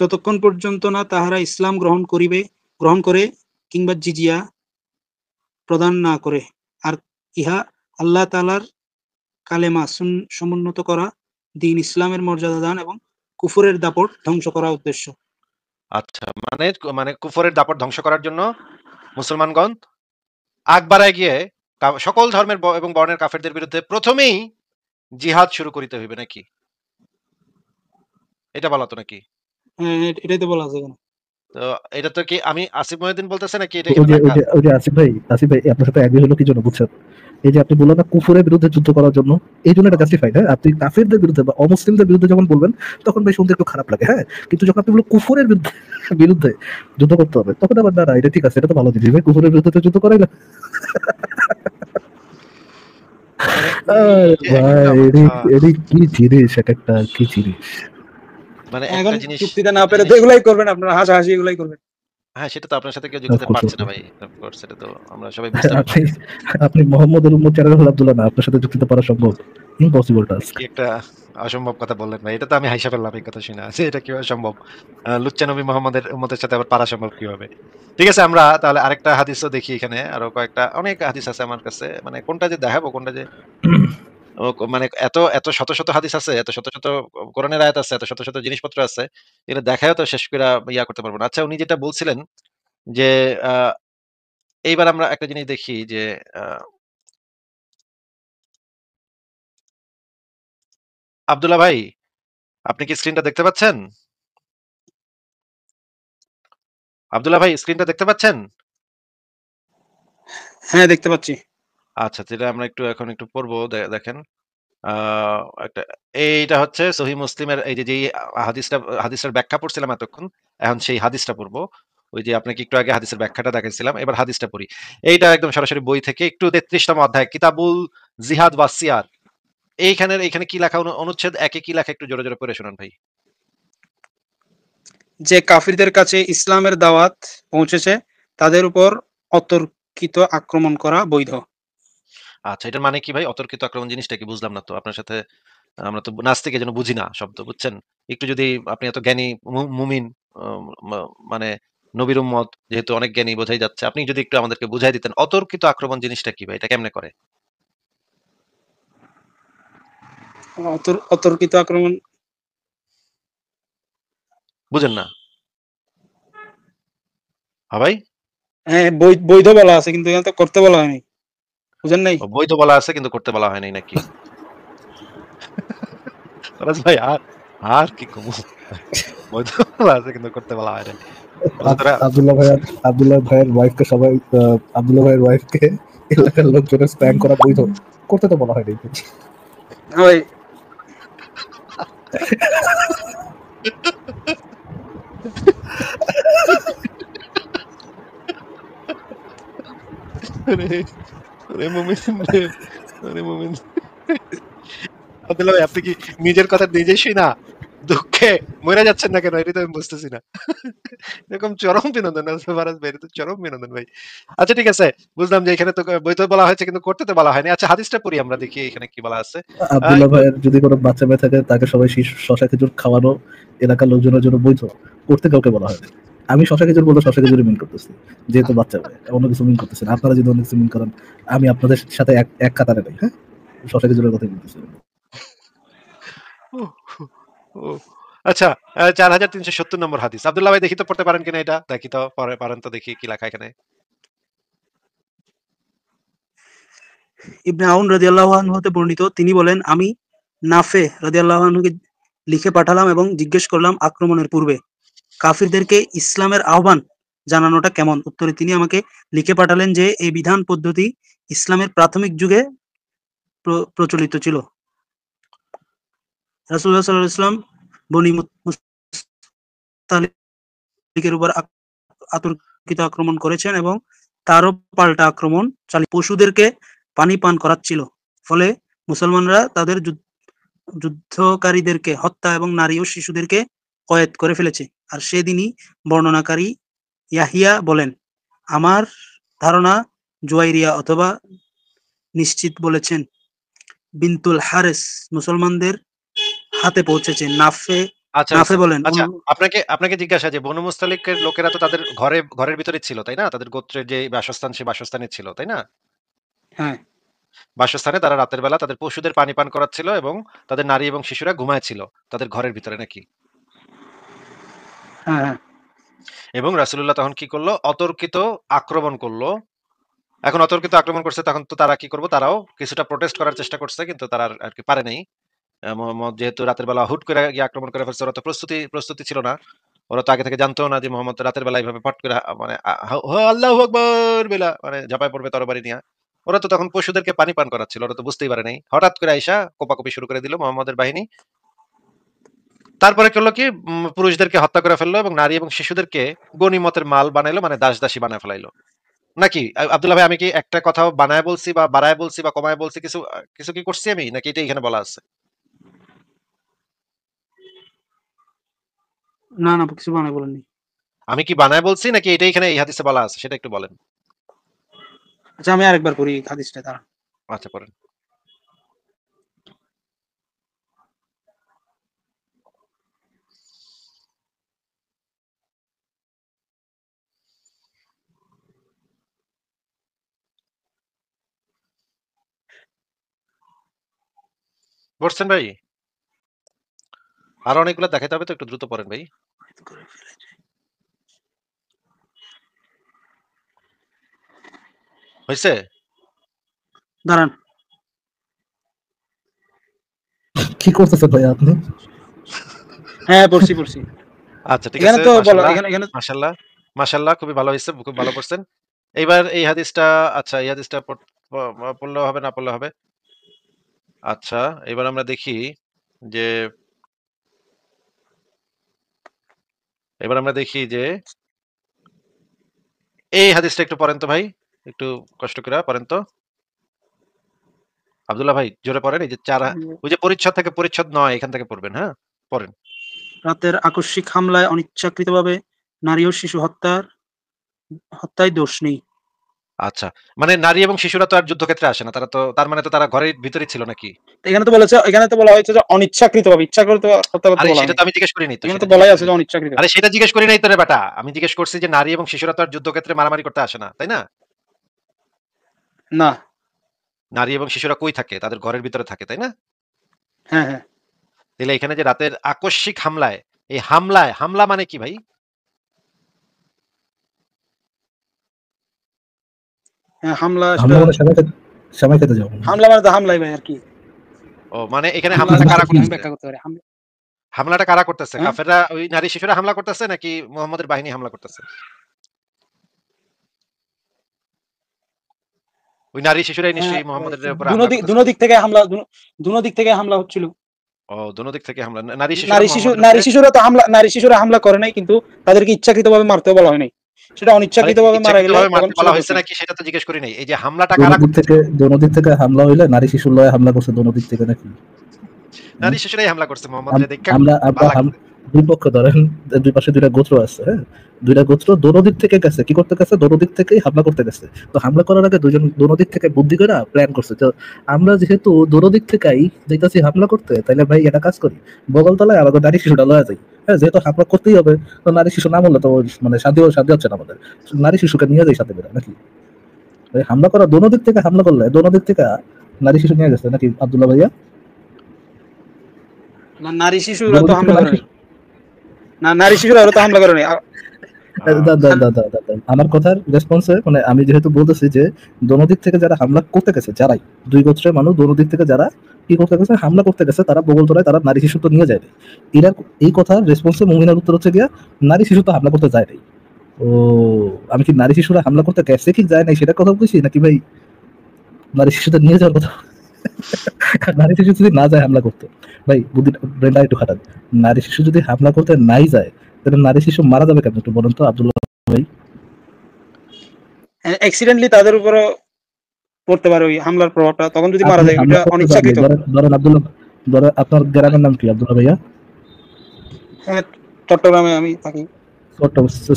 A: যতক্ষণ পর্যন্ত না তাহারা ইসলাম গ্রহণ করে কিংবা জিজিয়া প্রদান না করে, আর ইহা আল্লাহ তাআলার কালেমা সমুন্নত করা, দ্বীন ইসলামের মর্যাদা দান এবং কুফরের দাপট ধ্বংস করা উদ্দেশ্য।
C: আচ্ছা, মানে মানে কুফরের দাপট ধ্বংস করার জন্য মুসলমানগণ আগ বাড়ায় গিয়ে সকল ধর্মের এবং বর্ণের কাফেরদের বিরুদ্ধে প্রথমেই জিহাদ শুরু করিতে হইবে নাকি? এটা বলা তো নাকি?
A: হ্যাঁ, এটাই তো বলা আছে এখানে।
C: তো এটা তো কি আমি আসিফ মহিউদ্দিন বলতেছে নাকি এটা
B: ওই
C: এখানে
B: যে ওই
C: লেখা
B: যে
C: আছে?
B: ওই যে আসিফ ভাই আপনার সাথে এগ্রি হলো কি জন্য বুঝছেন? এই যে আপনি বললেন না কুফরের বিরুদ্ধে যুদ্ধ করার জন্য, এই জন্য এটা জাস্টিফাইড। হ্যাঁ, আপনি কাফেরদের বিরুদ্ধে বা অমুসলিমদের বিরুদ্ধে যখন বলবেন তখন বেশ শুনতে একটু খারাপ লাগে। হ্যাঁ, কিন্তু যখন আপনি বলবেন কুফরের বিরুদ্ধে বিরুদ্ধে যুদ্ধ করতে হবে, তখন আবার না এটা ঠিক আছে, এটা তো ভালো জিনিস ভাই, কুফরের বিরুদ্ধে তো যুদ্ধ করাই না।
C: মানে কি যে এক
B: ভাই
C: একটা কথা,
B: এডি কি জিনিস, এক একটা কি জিনিস।
C: মানে
A: এখন
C: একটা জিনিস,
A: যুক্তিতে না
C: একটা
A: পেরে তো
C: জিনিস।
A: এগুলাই করবেন আপনারা, হাসাহাসি এগুলাই করবেন।
C: হ্যাঁ, সেটা তো আপনার সাথে কেউ যুক্তিতে
B: অফকোর্স
C: পারছে না
B: অফকোর্স।
C: ভাই। অফকোর্স, সেটা তো আমরা সবাই বুঝতে
B: আপনি
C: পারতেছি।
B: আপনি মোহাম্মদের উম্মত চেরারুল আব্দুল্লাহ না, আপনার সাথে যুক্তিতে পারা সম্ভব? ইম্পসিবল
C: এটা
B: টাস্ক।
C: কি একটা অসম্ভব কথা বললেন ভাই। এটা তো আমি হাইসা ফেললাম এই কথা শুনে। যে এটা কিভাবে সম্ভব? লুচ্চা নবী মোহাম্মদের উম্মতের সাথে আবার পারা সম্ভব কিভাবে? ঠিক আছে, আমরা তাহলে আরেকটা হাদিসও দেখি এখানে। আরো কয়েকটা অনেক হাদিস আছে আমার কাছে। মানে কোনটা যে দেখাবো, কোনটা যে মানে এত এত শত শত হাদিস আছে, এত শত শত কোরআনের আয়াত আছে, এত শত শত জিনিসপত্র আছে। এগুলো দেখায়ও তো শেষ কইরা করতে পারবো না। আচ্ছা, উনি যেটা বলছিলেন যে আ এইবার আমরা একটা জিনিস দেখি যে আ আব্দুল্লাহ ভাই, আপনি কি স্ক্রিনটা দেখতে পাচ্ছেন? আব্দুল্লাহ ভাই, স্ক্রিনটা দেখতে পাচ্ছেন?
A: হ্যাঁ, দেখতে পাচ্ছি।
C: আচ্ছা, তাহলে আমরা একটু এখন একটু পড়বো। দেখেন। আ একটা এইটা হচ্ছে সহিহ মুসলিমের এই যে যেই হাদিসটার ব্যাখ্যা পড়ছিলাম এতক্ষণ। এখন সেই হাদিসটা পড়বো। ওই যে আপনাকে একটু আগে হাদিসের ব্যাখ্যাটা দেখাইছিলাম। এবার হাদিসটা পড়ি। এইটা একদম সরাসরি বই থেকে একটু ৩৩ তম অধ্যায় কিতাবুল জিহাদ ওয়াস সিয়ার। এইখানে কি লেখা, অনুচ্ছেদ ১ এ কি লেখা একটু জোরে, জোরে পড়ে শোনান ভাই।
A: যে কাফিরদের কাছে ইসলামের দাওয়াত পৌঁছেছে তাদের উপর অতর্কিত আক্রমণ করা বৈধ।
C: আচ্ছা, এটার মানে কি ভাই? অতর্কিত আক্রমণ জিনিসটা কি বুঝলাম না তো। আপনার সাথে আমরা তো নাস্তিক, এজন্য বুঝি না শব্দ, বুঝছেন? একটু যদি আপনি এত জ্ঞানী মুমিন, আ মানে নবীর উম্মত যেহেতু অনেক জ্ঞানী বোঝাই যাচ্ছে। আপনি যদি একটু আমাদেরকে বুঝাই দিতেন অতর্কিত আক্রমণ জিনিসটা কি ভাই? এটা কেমনে করে?
A: অতর্কিত আক্রমণ
C: বুঝেন না? হ্যাঁ ভাই?
A: হ্যাঁ, বৈধ বলা আছে কিন্তু এখানে তো করতে বলা হয়নি। বুঝেন নাই?
C: বৈধ বলা আছে কিন্তু করতে বলা হয় নাই নাকি? ফরাজ ভাই, আর কি কমু? বৈধ বলা আছে কিন্তু করতে বলা হয় নাই। হুজুররা
B: আব্দুল্লাহ ভাইয়ের ওয়াইফকে সবাই আব্দুল্লাহ ভাইয়ের ওয়াইফকে এলাকার লোকজনের স্প্যাং করা বৈধ, করতে তো বলা হয়নি।
A: হ্যাঁ ভাই।
C: আরে, আরে মুমিন রে, আরে মুমিন। আব্দুল্লাহ ভাই, আপনি কি নিজের কথা নিজেই শুই না দুঃখে মরে যাচ্ছেন না কেন, এটা তো আমি বুঝতেছি না। এরকম চরম বিনোদন আছে ফারাজ ভাই, এটা তো চরম বিনোদন ভাই। আচ্ছা ঠিক আছে, বুঝলাম যে এখানে তো বইতে বলা হয়েছে কিন্তু করতে তো বলা হয়নি। আচ্ছা হাদিসটা পড়ি আমরা, দেখি এখানে কি বলা আছে।
B: আব্দুল্লাহ
C: একটু
B: ভাইয়ের যদি কোনো বাচ্চা মেয়ে থাকে তাকে সবাই শশা খেজুর খাওয়ানো এলাকার লোকজনের জন্য বৈধ, করতে কাউকে বলা হয়নি। আমি শশা খেজুর বলতে শশা খেজুরই মিন করতেছি, যেহেতু বাচ্চা মেয়ে অন্য কিছু মিন করতেছেন। আপনারা যদি অন্য কিছু মিন করেন, আমি আপনাদের সাথে এক এক কাতারে নেই। হ্যাঁ, শশা খেজুরের কথাই বলতেছি।
C: উহ, উহ। আচ্ছা 4370 নম্বর হাদিস। আব্দুল্লাহ ভাই দেখি তো পড়তে পারেন কিনা এটা, দেখি তো পারেন তো, দেখি কি লেখা এখানে।
A: ইবনে আউন রাদিয়াল্লাহু আনহু হতে বর্ণিত, তিনি বলেন, আমি নাফে রাদিয়াল্লাহু আনহুকে লিখে পাঠালাম এবং জিজ্ঞেস করলাম আক্রমণের পূর্বে কাফিরদেরকে ইসলামের আহ্বান জানানোটা কেমন। উত্তরে তিনি আমাকে লিখে পাঠালেন যে এই বিধান পদ্ধতি ইসলামের প্রাথমিক যুগে প্রচলিত ছিল। রাসূলুল্লাহ সাল্লাল্লাহু আলাইহি ওয়াসাল্লাম বনী মুস্তালিকের উপর অতর্কিত আক্রমণ করেছেন এবং তারও পাল্টা আক্রমণ চালিয়ে পশুদেরকে পানি পান করাচ্ছিল। ফলে মুসলমানরা তাদের যুদ্ধকারীদেরকে হত্যা এবং নারী ও শিশুদেরকে কয়েদ করে ফেলেছে। আর সেদিনই বর্ণনাকারী ইয়াহিয়া বলেন, আমার ধারণা জুয়াইরিয়া অথবা নিশ্চিত বলেছেন বিনতুল হারেস মুসলমানদের হাতে পৌঁছেছে। নাফে
C: আচ্ছা
A: নাফে
C: আচ্ছা
A: বলেন,
C: আচ্ছা, আপনাকে আপনাকে জিজ্ঞাসা, যে বনু মুস্তালিকের লোকেরা তো তাদের ঘরের ভিতরে ছিল তাই না, তাদের গোত্রের যে বাসস্থান সে বাসস্থানে ছিল তাই না,
A: হ্যাঁ
C: বাসস্থানে তারা রাতের বেলা তাদের পশুদের পানি পান করাচ্ছিল এবং তাদের নারী এবং শিশুরা ঘুমাচ্ছিল তাদের ঘরের ভিতরে নাকি।
A: হ্যাঁ হ্যাঁ
C: এবং রাসূলুল্লাহ তখন কি করলো, অতর্কিত আক্রমণ করলো। এখন অতর্কিত আক্রমণ করছে, তখন তো তারা কি করবো, তারাও কিছুটা প্রোটেস্ট করার চেষ্টা করছে, কিন্তু তারা আর কি পারে নাই। যেহেতু রাতের বেলা হুট করে গিয়ে আক্রমণ করে ফেলছে, ওরা তো প্রস্তুতি ছিল না। ওরা তো আগে থেকে জানতো না যে মোহাম্মদ রাতের বেলা এইভাবে ফট করে মানে আল্লাহু আকবার বেলা মানে ঝাঁপায় পড়বে তরবারি নিয়ে। ওরা তো তখন পশুদেরকে পানি পান করাচ্ছিল, ওরা তো বুঝতেই পারে নাই। হঠাৎ করে আইসা কোপাকুপি শুরু করে দিল মোহাম্মদের বাহিনী। তারপরে করলো কি, পুরুষদেরকে হত্যা করে ফেললো এবং নারী এবং শিশুদেরকে গনিমতের মাল বানাইলো, মানে দাস দাসী বানায় ফেলাইলো। নাকি আব্দুল্লাহ ভাই, আমি কি একটা কথা বানায় বলছি বা বাড়ায় বলছি বা কমায় বলছি, কিছু কিছু কি করছি আমি, নাকি এটা এখানে বলা আছে?
A: না না কিছু বানায় বলেননি।
C: আমি কি বানায় বলছি নাকি এটা এখানে এই হাদিসে বলা আছে, সেটা একটু বলেন।
A: আচ্ছা আমি আরেকবার পড়ি হাদিসটা, দাঁড়ান।
C: আচ্ছা পড়েন। পড়ছেন ভাই? আরো অনেকগুলো দেখাতে হবে তো, একটু দ্রুত পড়েন ভাই। হয়েছে?
A: দাঁড়ান।
B: কি করতেছেন ভাই আপনি?
A: হ্যাঁ পড়ছি পড়ছি।
C: আচ্ছা ঠিক
A: এখানে
C: আছে,
A: তো বলা,
C: মাশাআল্লাহ
A: এখানে এখানে
C: মাশাআল্লাহ মাশাআল্লাহ, খুবই ভালো হয়েছে, খুব ভালো পড়ছেন। এইবার এই হাদিসটা, আচ্ছা এই হাদিসটা পড়লেও হবে, না পড়লেও হবে। আচ্ছা এবার আমরা দেখি যে, এবার আমরা দেখি যে এই হাদিসটা একটু পড়েন তো ভাই, একটু কষ্ট করে পড়েন তো আব্দুল্লাহ ভাই, জোরে পড়েন। এই যে ওই যে পরিচ্ছদ থেকে পরিচ্ছদ নয়, এখান থেকে পড়বেন, হ্যাঁ পড়েন।
A: রাতের আকস্মিক হামলায় অনিচ্ছাকৃতভাবে নারী ও শিশু হত্যায় দোষ নেই।
C: আচ্ছা, মানে নারী এবং শিশুরা তো আর যুদ্ধক্ষেত্রে আসে না, তারা তো, তার মানে তো তারা ঘরের ভিতরেই ছিল নাকি?
A: তো এখানে তো বলেছে, এখানে তো বলা হয়েছে যে অনিচ্ছাকৃতভাবে, ইচ্ছাকৃত হত্যা করতে
C: আরে
A: বলা
C: সেটা
A: হয়নি।
C: তো আমি জিজ্ঞেস করি নাই তো,
A: এখানে
C: সেটা
A: তো
C: জিজ্ঞেস
A: বলাই
C: করি
A: আছে
C: নাই।
A: যে অনিচ্ছাকৃত।
C: আরে সেটা জিজ্ঞেস করি নাই তো রে বেটা, আমি জিজ্ঞেস করছি যে নারী এবং শিশুরা তো আর যুদ্ধক্ষেত্রে মারামারি করতে আসে না তাই না?
A: না।
C: নারী এবং শিশুরা কই থাকে, তাদের ঘরের ভিতরে থাকে তাই না?
A: হ্যাঁ হ্যাঁ
C: তাহলে এখানে যে রাতের আকস্মিক হামলায়, এই হামলা মানে কি ভাই?
A: হ্যাঁ হামলা,
B: হামলা
A: সেটা
B: মানে সেমাই খেতে যাবো।
A: হামলা মানে তো হামলাই ভাই আর কি।
C: ও মানে এখানে
A: হামলাটা
C: হামলাটা
A: কারা
C: কারা
A: কি আমি
C: করতেছে?
A: ব্যাখ্যা করতে পারি।
C: হামলাটা কারা করতেছে?
A: হ্যাঁ
C: কাফেররা ওই নারী শিশুরা হামলা করতেছে নাকি মুহাম্মদের বাহিনী হামলা করতেছে? ওই নারী শিশুরাই
A: হ্যাঁ
C: নিশ্চয়ই মুহাম্মদের উপর
A: দুনো
C: হামলা
A: দিক
C: করতেছে
A: দুনো
C: নাকি?
A: দিক থেকে হামলা, দুনো দিক থেকে হামলা হচ্ছিল।
C: ও দোনো দিক থেকে হামলা, নারী শিশুরা মুহাম্মদের
A: নারী
C: উপরে।
A: শিশুরা তো হামলা, নারী শিশুরা হামলা করে নাই, কিন্তু তাদেরকে ইচ্ছাকৃতভাবে মারতেও বলা হয় নাই। সেটা
C: আরে
A: অনিচ্ছাকৃতভাবে মারা গেলে
C: ইচ্ছাকৃতভাবে
A: তখন
C: মারতে বলা
A: সেটা দোষ
C: হয়েছে
A: নেই।
C: নাকি সেটা তো জিজ্ঞেস করি নাই। এই যে হামলাটা
B: দোনো
C: কারা
B: দিক
C: করতেছে?
B: থেকে দোনো দিক থেকে হামলা হইলে নারী শিশুর লয়ে হামলা করছে দোনো দিক থেকে নাকি?
C: নারী শিশুরাই হামলা করছে মোহাম্মদ রে দেখা
B: আমরা
C: ভালো লাগছে।
B: দুই পক্ষ ধরেন, দুই পাশে দুইটা গোত্র আছে, হ্যাঁ, দুইটা গোত্র দোনো দিক থেকে গেছে, কি করতে গেছে, দোনো দিক থেকেই হামলা করতে গেছে। তো হামলা করার আগে দুইজন দোনো দিক থেকে বুদ্ধি করে প্ল্যান করছে। তো আমরা যেহেতু দোনো দিক থেকেই যাইতাছি হামলা করতে, তাইলে ভাই একটা কাজ করি, বগলতলায় আমাদের নারী শিশুটা লয়া যাই। হ্যাঁ, যেহেতু হামলা করতেই হবে, তো নারী শিশু না বললে তো মানে শান্তি হচ্ছে না আমাদের, নারী শিশুকে নিয়ে যাই সাথে করে নাকি। হামলা করা দোনো দিক থেকে হামলা করলে দোনো দিক থেকে নারী শিশু নিয়ে গেছে নাকি আব্দুল্লাহ ভাইয়া?
A: না, নারী শিশুরা তো হামলা করে না, নারী শিশুরা তো হামলা করে নাই।
B: আমার কথার রেসপন্সে মানে আমি যেহেতু বলতেছি যে দোনো দিক থেকে যারা হামলা করতে গেছে, যারাই দুই গোত্রের মানুষ দোনো দিক থেকে যারা কি করতে গেছে, হামলা করতে গেছে, তারা বগলতলায় তারা নারী শিশু তো নিয়ে যায়। এরা এই কথার রেসপন্সে মুমিনার উত্তর হচ্ছে গিয়া নারী শিশু তো হামলা করতে যায় নাই। ও, আমি কি নারী শিশুরা হামলা করতে গেছে কি যায় নাই সেটা কথা বলছি নাকি ভাই নারী শিশুদের নিয়ে যাওয়ার কথা? নারী শিশু যদি না যায় হামলা করতে, ভাই বুদ্ধি ব্রেনটা একটু খাটান। নারী শিশু যদি হামলা করতে নাই যায়, তাহলে নারী শিশু মারা যাবে কেন একটু বলুন তো আব্দুল্লাহ ভাই?
A: অ্যাক্সিডেন্টলি তাদের উপরে পড়তে পারে ওই হামলার প্রভাবটা, তখন যদি মারা যায় ওটা অনিচ্ছাকৃত।
B: ধরেন আব্দুল্লাহ, ধরেন আপনার গ্রামের নাম কি আব্দুল্লাহ ভাইয়া?
A: হ্যাঁ, চট্টগ্রামে আমি থাকি।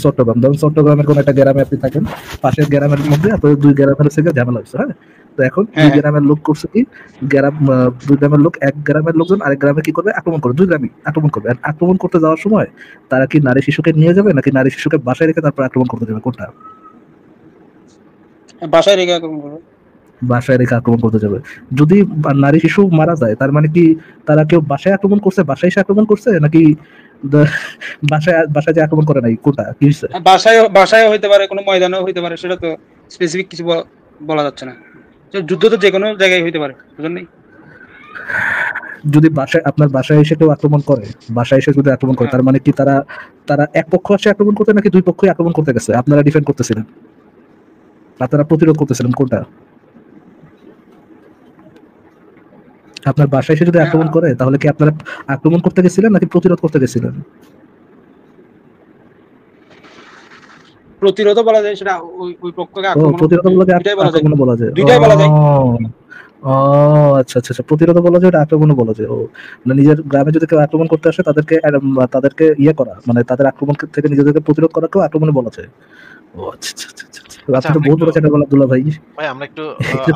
B: চট্টগ্রাম, ধরুন চট্টগ্রামের কোন একটা গ্রামে আপনি থাকেন, পাশের গ্রামের মধ্যে আপনার দুই গ্রামের থেকে ঝামেলা হচ্ছে, হ্যাঁ। তো এখন দুই গ্রামের লোক করছে কি, দুই গ্রামের লোক, এক গ্রামের লোকজন আরেক গ্রামে কি করবে, আক্রমণ করবে, দুই গ্রামই আক্রমণ করবে। আর আক্রমণ করতে যাওয়ার সময় তারা কি নারী শিশুকে নিয়ে যাবে নাকি নারী শিশুকে বাসায় রেখে তারপর আক্রমণ করতে যাবে, কোনটা?
A: বাসায় রেখে আক্রমণ করবে।
B: বাসায় রেখে আক্রমণ করতে যাবে। যদি নারী শিশু মারা যায়, তার মানে কি তারা কেউ বাসায় আক্রমণ করছে, বাসায় এসে আক্রমণ করছে, নাকি বাসায় যে আক্রমণ করে নাই, কোনটা কি হচ্ছে?
A: বাসায় হইতে পারে, কোনো ময়দানেও হইতে পারে, সেটা তো স্পেসিফিক কিছু বলা যাচ্ছে না। যুদ্ধ তো যে কোনো জায়গায় হইতে পারে, বুঝলেন?
B: যদি বাসায় আপনার বাসায় এসে কেউ আক্রমণ করে, বাসায় এসে যদি আক্রমণ করে, তার মানে কি তারা এক পক্ষ এসে আক্রমণ করতে নাকি দুই পক্ষই আক্রমণ করতে গেছে, আপনারা ডিফেন্ড করতেছিলেন, আপনারা প্রতিরোধ করতেছিলেন, কোনটা? আপনার বাসায় এসে যদি আক্রমণ করে, তাহলে কি আপনারা আক্রমণ করতে গেছিলেন নাকি প্রতিরোধ করতে গেছিলেন?
A: প্রতিরোধ বলা যায়, সেটা ওই পক্ষকে আক্রমণ
B: বলা যায়,
A: দুইটাই বলা যায়।
B: ও আচ্ছা আচ্ছা আচ্ছা, প্রতিরোধ বলা যায়, এটা আক্রমণ বলা যায়। ও, মানে নিজের গ্রামে যদি কেউ আক্রমণ করতে আসে, তাদেরকে ইয়ে করা, মানে তাদের আক্রমণ থেকে নিজেদেরকে প্রতিরোধ করাকেও আক্রমণ বলা যায়। ও আচ্ছা আচ্ছা আচ্ছা, আপনি তো বহুত বড় চ্যাটার বলা আব্দুল্লাহ ভাই।
C: ভাই আমরা একটু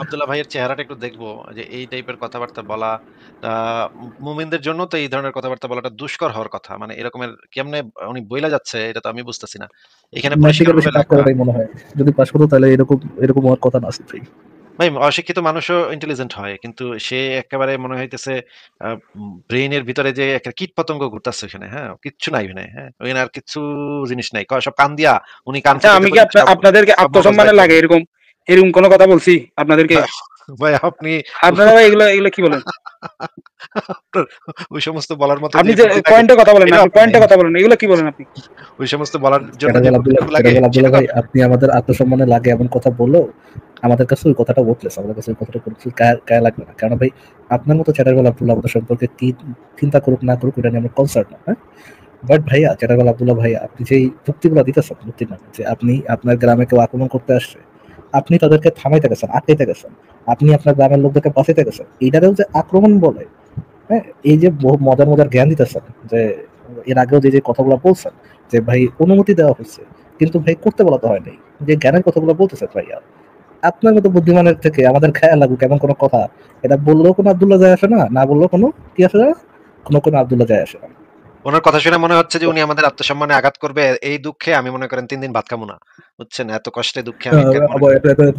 C: আব্দুল্লাহ ভাইয়ের চেহারাটা একটু দেখবো, যে এই টাইপের কথাবার্তা বলা মুমিনদের জন্য তো এই ধরনের কথাবার্তা বলাটা দুষ্কর হওয়ার কথা। মানে এরকমের কেমনে উনি বইলা যাচ্ছে, এটা তো আমি বুঝতেছি না। এখানে পরিষ্কারভাবে লেখা,
B: মনে হয় যদি পাস করতো তাহলে এরকম হওয়ার কথা না। আসলে
C: ভাই অশিক্ষিত মানুষও ইন্টেলিজেন্ট হয়, কিন্তু সে একেবারে মনে হইতেছে ব্রেইনের ভিতরে যে একটা কীট পতঙ্গ ঘুরতেছে ওখানে, হ্যাঁ, কিচ্ছু নাই ওখানে, হ্যাঁ, ওখানে আর কিছু জিনিস নাই, সব কান দিয়া উনি কান।
A: আমি কি আপনাদেরকে আত্মসম্মানে লাগে এরকম কোন কথা বলছি আপনাদেরকে?
C: ভাই
A: আপনারা এগুলো কি বলেন?
C: ওই সমস্ত বলার মতো
A: আপনি যে পয়েন্টে কথা বলেন, আপনি পয়েন্টে কথা বলেন, এগুলো কি বলেন আপনি?
C: ওই সমস্ত বলার জন্য
B: আব্দুল্লাহ ভাই, আপনি আমাদের আত্মসম্মানে লাগে এমন কথা বললো, আমাদের কাছে ওই কথাটা ওঠলেস, আমাদের কাছে ওই কথাটা গায়ে লাগবে না। কারণ ভাই আপনার মতো চ্যাটারবেল আব্দুল্লাহ আমাদের সম্পর্কে কি চিন্তা করুক না করুক, এটা নিয়ে আমার কনসার্ন না, হ্যাঁ। বাট ভাইয়া, চ্যাটারবেল আব্দুল্লাহ ভাইয়া, আপনি যেই যুক্তিগুলো দিতেছেন, যুক্তি না, যে আপনি আপনার গ্রামে কেউ আক্রমণ করতে আসছে, আপনি তাদেরকে থামাইতে গেছেন, আটকাইতে গেছেন, আপনি আপনার গ্রামের লোকদেরকে বাঁচাইতে গেছেন, এইটারেও যে আক্রমণ বলে, হ্যাঁ। এই যে বহু মজার মজার জ্ঞান দিতেছেন, যে এর আগেও যে কথাগুলো বলছেন, যে ভাই অনুমতি দেওয়া হয়েছে কিন্তু ভাই করতে বলা তো হয় নাই, যে জ্ঞানের কথাগুলো বলতেছেন ভাইয়া, আপনার মতো বুদ্ধিমানের থেকে আমাদের খেয়াল লাগুক এমন কোনো কথা, এটা বললেও কোনো আব্দুল্লাহ যায় আসে না, না বললেও কোনো কি আসে না, কোনো আব্দুল্লাহ যায় আসে না।
C: ওনার কথা শুনে মনে হচ্ছে যে উনি আমাদের আত্মসম্মানে আঘাত করবে, এই দুঃখে আমি মনে করেন 3 দিন ভাত খাবো না, বুঝছেন? এত কষ্টে দুঃখে আমি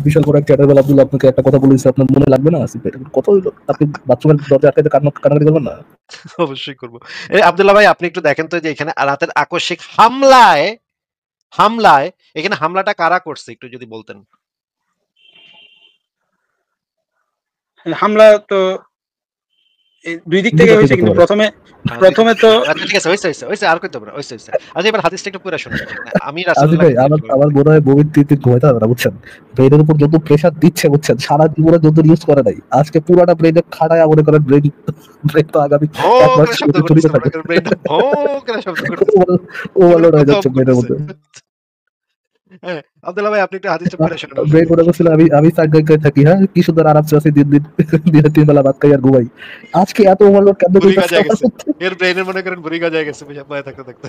B: বিশাল বড় একটা চ্যাটারবেল আব্দুল্লাহ আপনাকে একটা কথা বলেছে, আপনার মনে লাগবে না? কত হইলো, আপনি বাথরুমের দরজা আটকাইতে কান্নাকাটি করবেন না?
C: অবশ্যই করবো। আব্দুল্লাহ ভাই, আপনি একটু দেখেন তো যে এখানে রাতের আকস্মিক হামলায় এখানে হামলাটা কারা করছে, একটু যদি বলতেন।
A: হামলা তো দুই দিক থেকে হয়েছে, কিন্তু প্রথমে তো
C: ঠিক আছে, হইছে আর কইতে পারো, হইছে। আচ্ছা, এবার হাদিসটা একটু পুরো শুনুন। আমি
B: আমার মনে হয় ববির তিন ঘুমাইতে হবে না, বুঝছেন? ব্রেনের উপর যত প্রেসার দিচ্ছে, বুঝছেন, সারা জীবনে যত ইউজ করে নাই, আজকে পুরাটা ব্রেনে খাড়ায় মনে করেন, ব্রেন তো আগামী এক মাস চুরিতে থাকে, ওভারলোড হয়ে যাচ্ছে ব্রেনের মধ্যে।
C: হ্যাঁ, আব্দুল্লাহ ভাই আপনি একটু হাদিসটা পড়ে শোনান আমাকে।
B: ব্রেক ওটা করছিল, আমি আমি চাকরি থাকি, হ্যাঁ কি সুন্দর আরাম আছে, দিন দিন দিনে 3 বেলা ভাত খাই আর ঘুমাই। আজকে এত ওভারলোড কেন
C: বুড়ি
B: কইতাছে
C: গজায়
B: আমার
C: গেছে।
B: মধ্যে?
C: এর ব্রেইনে মনে করেন বুড়ি গজায় গেছে বয়ে থাকতে, থাকতে।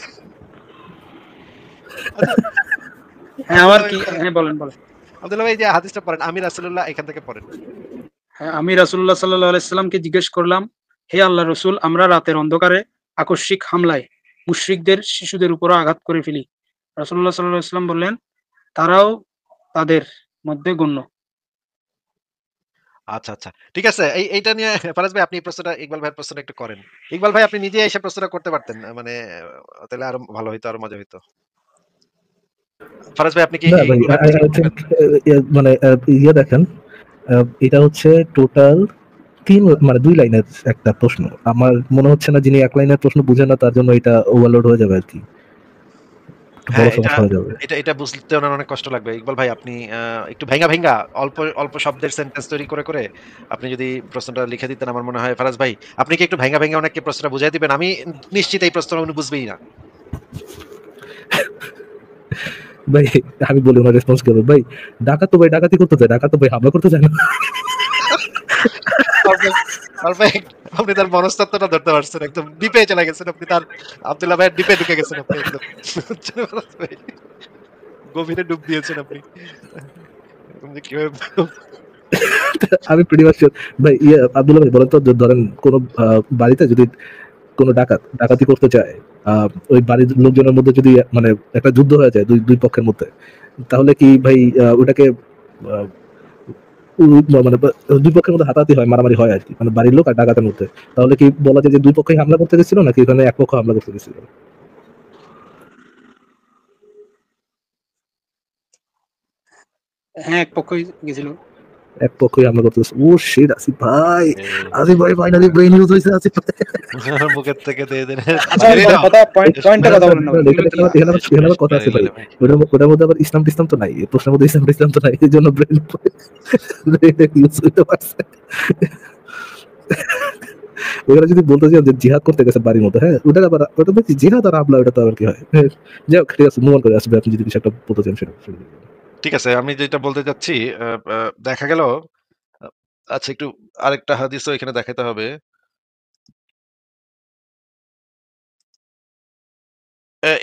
C: আচ্ছা,
A: হ্যাঁ আমার
C: আব্দুল্লাহ ভাই
A: কি,
C: পড়েন।
A: হ্যাঁ বলেন বলেন।
C: আব্দুল্লাহ ভাই এই যে হাদিসটা পড়েন, আমি রাসূলুল্লাহ এখান থেকে পড়েন।
A: হ্যাঁ, আমি রাসূলুল্লাহ সাল্লাল্লাহু আলাইহি সাল্লামকে জিজ্ঞেস করলাম, হে আল্লাহর রাসূল, আমরা রাতের অন্ধকারে আকস্মিক হামলায় মুশরিকদের শিশুদের উপর আঘাত করে ফেলি। রাসূলুল্লাহ সাল্লাল্লাহু আলাইহি সাল্লাম বললেন, তারাও তাদের মধ্যে গণ্য।
C: আচ্ছা, আচ্ছা। ঠিক আছে। এইটা নিয়ে ফারাজ ভাই আপনি এই প্রশ্নটা ইকবাল ভাইয়ের প্রশ্নটা একটু করেন। ইকবাল ভাই আপনি নিজে এসে প্রশ্নটা করতে পারতেন। মানে তাহলে আরো ভালো হইতো, আরো মজা হইতো। ফারাজ ভাই আপনি কি
B: না ভাই,
C: ইকবাল ভাইয়ের প্রশ্নটা
B: আই
C: করবেন?
B: থিংক মানে ইয়ে দেখেন, এটা হচ্ছে টোটাল 2 লাইনের একটা প্রশ্ন। আমার মনে হচ্ছে না যিনি 1 লাইনের প্রশ্ন বুঝেন না তার জন্য এটা ওভারলোড হয়ে যাবে আরকি। একটু বড়
C: হ্যাঁ, এটা
B: সমস্যা হয়ে যাবে।
C: এটা এটা বুঝতে ওনার অনেক কষ্ট লাগবে। ইকবাল ভাই আপনি একটু ভাইঙ্গা, ভাইঙ্গা অল্প, অল্প শব্দের সেন্টেন্স তৈরি করে, করে আপনি যদি প্রশ্নটা লিখে দিতেন আমার মনে হয় ফারাজ ভাই, আপনি কি একটু ভাইঙ্গা, ভাইঙ্গা ওনাকে প্রশ্নটা বুঝায় দিবেন? আমি নিশ্চিত এই প্রশ্নটা উনি বুঝবেই না।
B: ভাই আমি বলি ওনার রেসপন্স কি হবে? ভাই ডাকাত তো ভাই ডাকাতি করতে যায়, ডাকাত তো ভাই হামলা করতে যায় না।
C: Perfect, perfect. আপনি তার মনস্তত্ত্বটা ধরতে পারছেন। একদম ডিপে চলে গেছেন আপনি, তার আব্দুল্লাহ ভাইয়ের ডিপে ঢুকে গেছেন আপনি একদম। বুঝছেন ফারাজ ভাই? গভীরে ডুব দিয়েছেন আপনি। এরকম যে কিভাবে
B: আমি প্রিটি মাচ সিউর। ভাই ইয়ে আব্দুল্লাহ ভাই বলেন তো, ধরেন কোন বাড়িতে যদি কোন ডাকাতি করতে চায়, ওই বাড়ির লোকজনের মধ্যে যদি মানে একটা যুদ্ধ হয়ে যায় দুই দুই পক্ষের মধ্যে, তাহলে কি ভাই ওটাকে আহ, মানে দুই পক্ষের মধ্যে হাতাহাতি হয়, মারামারি হয় আর কি, মানে বাড়ির লোক আর ডাকাতের মধ্যে, তাহলে কি বলা যায় যে দুই পক্ষই হামলা করতে গেছিল নাকি এখানে এক পক্ষ হামলা করতে গেছিল?
A: হ্যাঁ, এক পক্ষই গেছিল।
B: এক পক্ষই হামলা করতে গেছিল। ও শিট, আসিফ ভাই,
C: এ
B: আসিফ ভাই ফাইনালি ব্রেন ইউজ হয়েছে আসিফ ভাই।
C: বুকের থেকে দিয়ে দেন।
A: আচ্ছা ভাই,
C: ছেড়েই দাও।
A: কথা পয়েন্টে
B: না,
A: কথা
B: না,
A: বলেন না
B: না,
A: ভাই, এগুলো
B: এখানে
A: কি?
B: এখানে এখানে আবার
C: বেশ,
B: এখানে
C: বেশ
B: আবার কথা
C: মেরে
B: আছে ভাই।
C: দিলেন ভাই।
B: ওটার মধ্যে আবার ইসলাম টিসলাম তো নাই, এই প্রশ্নের মধ্যে ইসলাম টিসলাম তো নাই, এই জন্য ব্রেন ইউজ হইতে পারছে। ওখানে যদি বলতে চান যে জিহাদ করতে গেছে বাড়ির মধ্যে, হ্যাঁ ওটা আবার ওটা দেখছি জিহাদ আর হামলা, ওটা তো আবার কি হয়? হ্যাঁ, যাই হোক ঠিক আছে, মুভ অন করে আসবে, আপনি যদি কিছু একটা বলতে চান সেটা সেটা বলুন।
C: ঠিক আছে, আমি যেটা বলতে চাচ্ছি আ আ দেখা গেল আ আচ্ছা একটু আরেকটা হাদিসও এখানে দেখাতে হবে।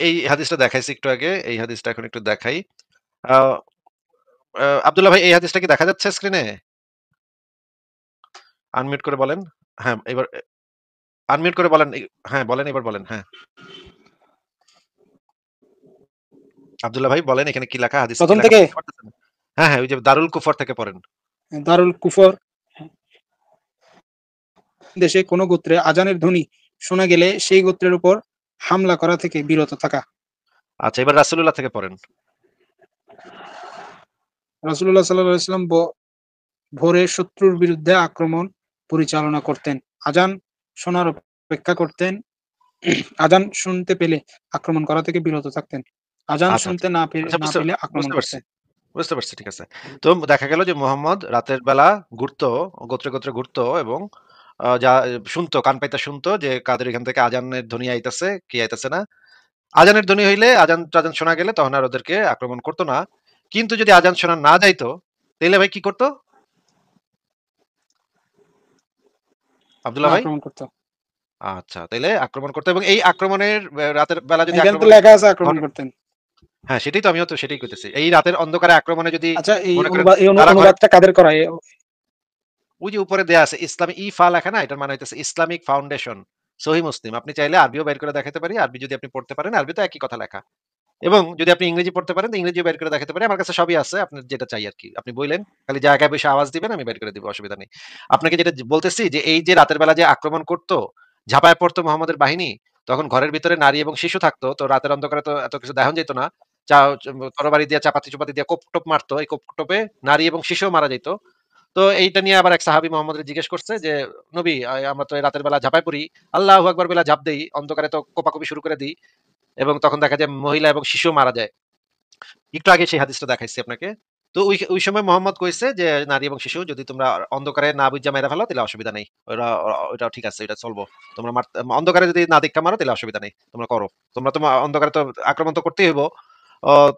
C: এই হাদিসটা দেখাইছি একটু আগে। এই হাদিসটা এখন একটু দেখাই। আ আব্দুল্লাহ ভাই এই হাদিসটা কি দেখা যাচ্ছে স্ক্রিনে? আনমিউট করে বলেন। হ্যাঁ, এবার আনমিউট করে বলেন। হ্যাঁ, বলেন এবার বলেন। হ্যাঁ, আব্দুল্লাহ ভাই বলেন এখানে কি লেখা? হাদিসে কি
A: প্রথম
C: লেখা
A: থেকে
C: পড়তে পারতেছেন? হ্যাঁ, হ্যাঁ, ওই যে দারুল কুফর থেকে পড়েন।
A: দারুল কুফর দেশে কোনো গোত্রে আজানের ধ্বনি শোনা গেলে সেই গোত্রের উপর হামলা করা থেকে বিরত থাকা।
C: আচ্ছা এবার রাসূলুল্লাহ থেকে পড়েন।
A: রাসূলুল্লাহ সাল্লাল্লাহু আলাইহি ওয়াসাল্লাম ভোরে শত্রুর বিরুদ্ধে আক্রমণ পরিচালনা করতেন। আজান শোনার অপেক্ষা করতেন। আজান শুনতে পেলে আক্রমণ করা থেকে বিরত থাকতেন। আজান
C: আচ্ছা, আচ্ছা।
A: শুনতে
C: আচ্ছা
A: না পেলে আক্রমণ
C: বুঝতে পারছি।
A: করতেন।
C: বুঝতে পারছি, ঠিক আছে। তো দেখা গেল যে মোহাম্মদ রাতের বেলা ঘুরতো, গোত্রে, গোত্রে ঘুরতো এবং যা শুনতো, কান পাইতা শুনতো যে কাদের এখান থেকে আজানের ধ্বনি আইতাছে, কি আইতাছে না। আজানের ধ্বনি হইলে আজান-টাজান শোনা গেলে তখন আর ওদেরকে আক্রমণ করতো না। কিন্তু যদি আজান শোনা না যাইতো, তাইলে ভাই কি করতো? আব্দুল্লাহ ভাই?
A: আক্রমণ করত।
C: আচ্ছা, তাইলে আক্রমণ করতো এবং এই আক্রমণের রাতের বেলা যদি
A: এখানে তো
C: আক্রমণের
A: লেখা আছে আক্রমণ
C: ঘটনা
A: করতেন।
C: হ্যাঁ, সেটাই তো আমিও তো সেটাই কইতেছি। এই রাতের অন্ধকারে আক্রমণে যদি
A: আচ্ছা, এই
C: মনে করেন
A: অনুবাদ,
C: তারা ঘরে
A: অনুবাদটা কাদের করা?
C: ওই যে উপরে দেয়া আছে ইসলামী ইফা লেখা না? এটার মানে হইতেছে ইসলামিক ফাউন্ডেশন, সহিহ মুসলিম। আপনি চাইলে আরবিও বের করে দেখাতে পারি। আরবি যদি আপনি পড়তে পারেন, আরবি তো একই কথা লেখা। এবং যদি আপনি ইংরেজি পড়তে পারেন, তো ইংরেজিও বের করে দেখাতে পারি। আমার কাছে সবই আছে। আপনার যেটা চাই আরকি। আপনি বইলেন, খালি জায়গায় বসে আওয়াজ দিবেন, আমি বের করে দিব। অসুবিধা নেই। আপনাকে যেটা বলতেছি যে এই যে রাতের বেলা যে আক্রমণ করত, ঝাঁপায় পড়তো মুহাম্মদের বাহিনী, তখন ঘরের ভিতরে নারী এবং শিশু থাকতো। তো রাতের অন্ধকারে তো এত কিছু দেখান যেত না। চা তরবারি দিয়ে চাপাতি-চুপাতি দিয়ে কোপ-টোপ মারতো। এই কোপ-টোপে নারী এবং শিশুও মারা যাইত। তো এইটা নিয়ে আবার এক সাহাবী মুহাম্মদরে জিজ্ঞেস করছে যে, "নবী আমরা তো এই রাতের বেলা ঝাঁপায় পড়ি। আল্লাহু আকবার বইলা ঝাঁপ দেই। অন্ধকারে তো কোপাকুপি শুরু করে দিই। এবং তখন দেখা যায় মহিলা এবং শিশুও মারা যায়।" একটু আগে সেই হাদিসটা দেখাইছি আপনাকে। তো ওই সময় মোহাম্মদ কইছে যে, "নারী এবং শিশু যদি তোমরা অন্ধকারে না বুইঝা মাইরা ফেলো তাইলে অসুবিধা নাই। ওইটাও ঠিক আছে, এটা চলবো। তোমরা অন্ধকারে যদি না দেইখ্যা মারো তাইলে অসুবিধা নাই। তোমরা করো। তোমরা অন্ধকারে তো আক্রমণ তো করতেই হইব।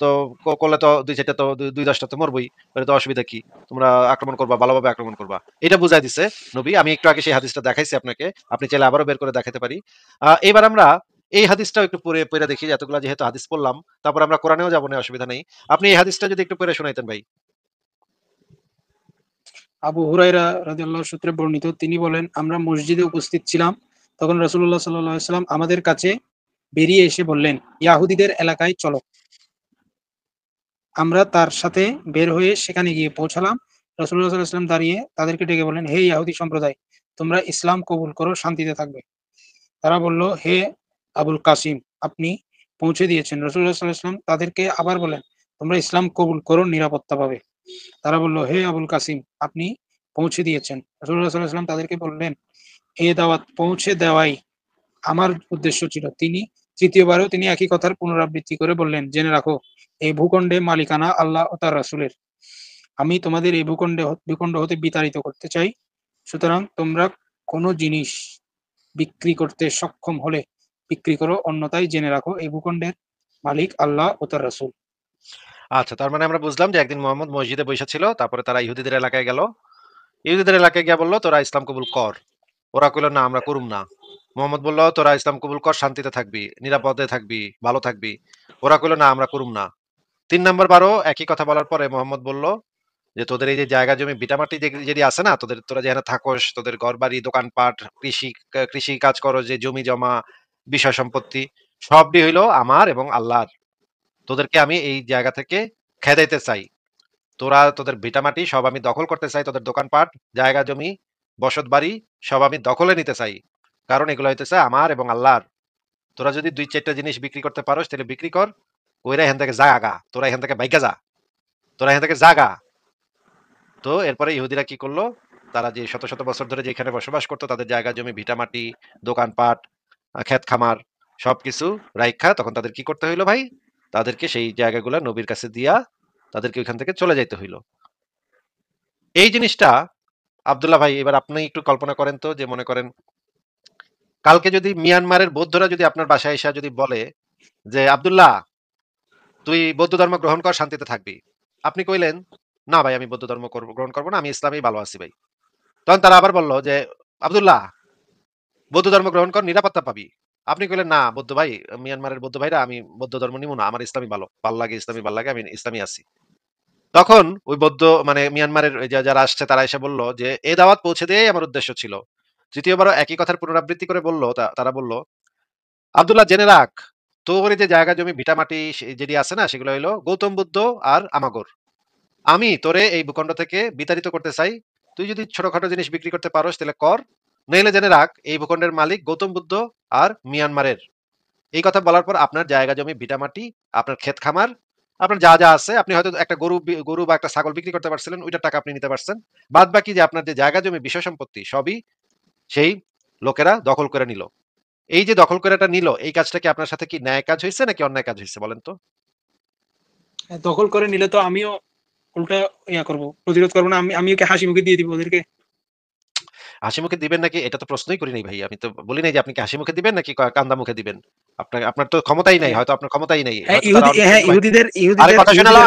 C: তো করলে তো 2-4টা তো 2-10টা তো মরবই, এটা তো অসুবিধা কি, তোমরা আক্রমণ করবা, ভালোভাবে আক্রমণ করবা, এটা বুঝাই দিছে নবী। আমি একটু আগে সেই হাদিসটা দেখাইছি আপনাকে, আপনি চাইলে আবারও বের করে দেখাতে পারি। এবার আমরা এই হাদিসটাও একটু পড়ে পড়ে দেখি, এতগুলা যেহেতু হাদিস পড়লাম, তারপর আমরা কোরআনেও যাবো না, অসুবিধা নেই। আপনি এই হাদিসটা যদি একটু পড়ে শোনাইতেন ভাই।
A: আবু হুরায়রা রাদিয়াল্লাহু সূত্রে বর্ণিত, তিনি বলেন, আমরা মসজিদে উপস্থিত ছিলাম, তখন রাসূলুল্লাহ সাল্লাল্লাহু আলাইহি ওয়াসাল্লাম আমাদের কাছে বেরিয়ে এসে বললেন, ইয়াহুদীদের এলাকায় চলো। আমরা তার সাথে বের হয়ে সেখানে গিয়ে পৌঁছালাম। রাসূলুল্লাহ সাল্লাল্লাহু আলাইহি ওয়াসাল্লাম দাঁড়িয়ে তাদেরকে ডেকে বললেন, হে ইয়াহুদী সম্প্রদায়, তোমরা ইসলাম কবুল করো, শান্তিতে থাকবে। তারা বলল, হে আবুল কাসিম, আপনি পৌঁছে দিয়েছেন। রাসূলুল্লাহ সাল্লাল্লাহু আলাইহি ওয়াসাল্লাম তাদেরকে আবার বলেন, তোমরা ইসলাম কবুল করো, নিরাপত্তা পাবে। তারা বলল, হে আবুল কাসিম, আপনি পৌঁছে দিয়েছেন। রাসূলুল্লাহ সাল্লাল্লাহু আলাইহি ওয়াসাল্লাম তাদেরকে বললেন, এ দাওয়াত পৌঁছে দেওয়াই আমার উদ্দেশ্য ছিল। তৃতীয়বারেও তিনি একই কথার পুনরাবৃত্তি করে বললেন, জেনে রাখো, এই ভূখণ্ডে মালিকানা আল্লাহ ও তার রাসূলের। আমি তোমাদের এই ভূখণ্ড হতে বিতাড়িত করতে চাই। সুতরাং তোমরা কোনো জিনিস বিক্রি করতে সক্ষম হলে বিক্রি করো, অন্যথায় জেনে রাখো এই ভূখণ্ডের মালিক আল্লাহ ও তার রাসূল।
C: আচ্ছা, তার মানে আমরা বুঝলাম যে একদিন মোহাম্মদ মসজিদে বসে ছিল, তারপরে তারা ইহুদিদের এলাকায় গেল। ইহুদিদের এলাকায় গিয়ে বললো, তোরা ইসলাম কবুল কর। ওরা কইল, না আমরা করুম না। মোহাম্মদ বলল, তোরা ইসলাম কবুল কর, শান্তিতে থাকবি, নিরাপদে থাকবি, ভালো থাকবি। ওরা কইল, না আমরা করুম না। 3 নাম্বার বারও একই কথা বলার পরে মোহাম্মদ বলল যে, তোদের এই যে জায়গা জমি ভিটামাটি যেদি আছে না, তোরা যেখানে থাকোস, তোদের ঘর বাড়ি, দোকানপাট, কৃষি কাজ করো, যে জমি জমা, বিষয় সম্পত্তি, সবটি হইলো আমার এবং আল্লাহর। তোদেরকে আমি এই জায়গা থেকে খেদাইতে চাই। তোদের ভিটামাটি সব আমি দখল করতে চাই, তোদের দোকানপাট, জায়গা জমি, বসত বাড়ি সব আমি দখলে নিতে চাই, কারণ এগুলো হইতেছে আমার এবং আল্লাহর। তোরা যদি 2-4টা জিনিস বিক্রি করতে পারোস তাহলে বিক্রি কর, কইরা এখান থেকে জাগা, তোরা এখান থেকে বাইকা যা, তোরা এখান থেকে জাগা। তো এরপরে ইহুদিরা কি করলো, তারা যে শত শত বছর ধরে যেখানে বসবাস করতো, তাদের জায়গা জমি, ভিটামাটি, দোকানপাট, ক্ষেত খামার সবকিছু রাইখা, তখন তাদের কি করতে হইলো ভাই, তাদেরকে সেই জায়গাগুলো নবীর কাছে দিয়া তাদেরকে ওইখান থেকে চলে যাইতে হইলো। এই জিনিসটা আব্দুল্লাহ ভাই, এবার আপনি একটু কল্পনা করেন তো, যে মনে করেন কালকে যদি মিয়ানমারের বৌদ্ধরা যদি আপনার বাসায় এসে যদি বলে যে, আব্দুল্লাহ তুই বৌদ্ধ ধর্ম গ্রহণ কর, শান্তিতে থাকবি। আপনি কইলেন, না ভাই আমি বৌদ্ধ ধর্ম গ্রহণ করবো না, আমি ইসলামেই ভালো আছি ভাই। তখন তারা আবার বলল যে, আব্দুল্লাহ বৌদ্ধ ধর্ম গ্রহণ কর, নিরাপত্তা পাবি। আপনি কইলেন, না বৌদ্ধ ভাই, মিয়ানমারের বৌদ্ধ ভাইরা, আমি বৌদ্ধ ধর্ম নিব না, আমার ইসলামই ভালো লাগে, ইসলামই ভালো লাগে, আমি ইসলামই আছি। তখন ওই বৌদ্ধ মানে মিয়ানমারের যারা আসছে তারা এসে বলল যে, এই দাওয়াত পৌঁছে দেয়াই আমার উদ্দেশ্য ছিল। তৃতীয়বারও একই কথার পুনরাবৃত্তি করে বলল, তারা বলল, আব্দুল্লাহ জেনে রাখ, তোর এই যে জায়গা জমি ভিটামাটি যেটি আছে না, সেগুলো হইলো গৌতম বুদ্ধ আর আমাগর। আমি তোরে এই ভূখণ্ড থেকে বিতাড়িত করতে চাই। তুই যদি ছোটখাটো জিনিস বিক্রি করতে পারোস তাহলে কর, নইলে জেনে রাখ এই ভূখণ্ডের মালিক গৌতম বুদ্ধ আর মিয়ানমারের। এই কথা বলার পর আপনার জায়গা জমি ভিটামাটি, আপনার ক্ষেত খামার, আপনার যা যা আছে, আপনি হয়তো একটা গরু বা একটা ছাগল বিক্রি করতে পারছিলেন, ওইটার টাকা আপনি নিতে পারছেন। বাদ বাকি যে আপনার যে জায়গা জমি, বিষয় সম্পত্তি, সবই সেই লোকেরা দখল করে নিল। এই যে দখল করে এটা নিল, এই কাজটা কি আপনার সাথে কি ন্যায় কাজ হয়েছে নাকি অন্যায় কাজ হয়েছে বলেন তো?
A: দখল করে নিলে তো আমিও উল্টা করবো, প্রতিরোধ করবো না? আমি ওকে হাসি মুখে দিয়ে দিব ওদেরকে।
C: হাসি মুখে দিবেন নাকি, এটা তো প্রশ্নই করি নাই ভাই। আমি তো বলি নাই যে আপনি কি হাসি মুখে দিবেন নাকি কান্দা মুখে দিবেন। আপনার তো ক্ষমতাই নাই, হয়তো আপনার ক্ষমতাই নাই, হয়তো তারা অনেক সৈন্য বাহিনী। আরে কথা শোনালাম,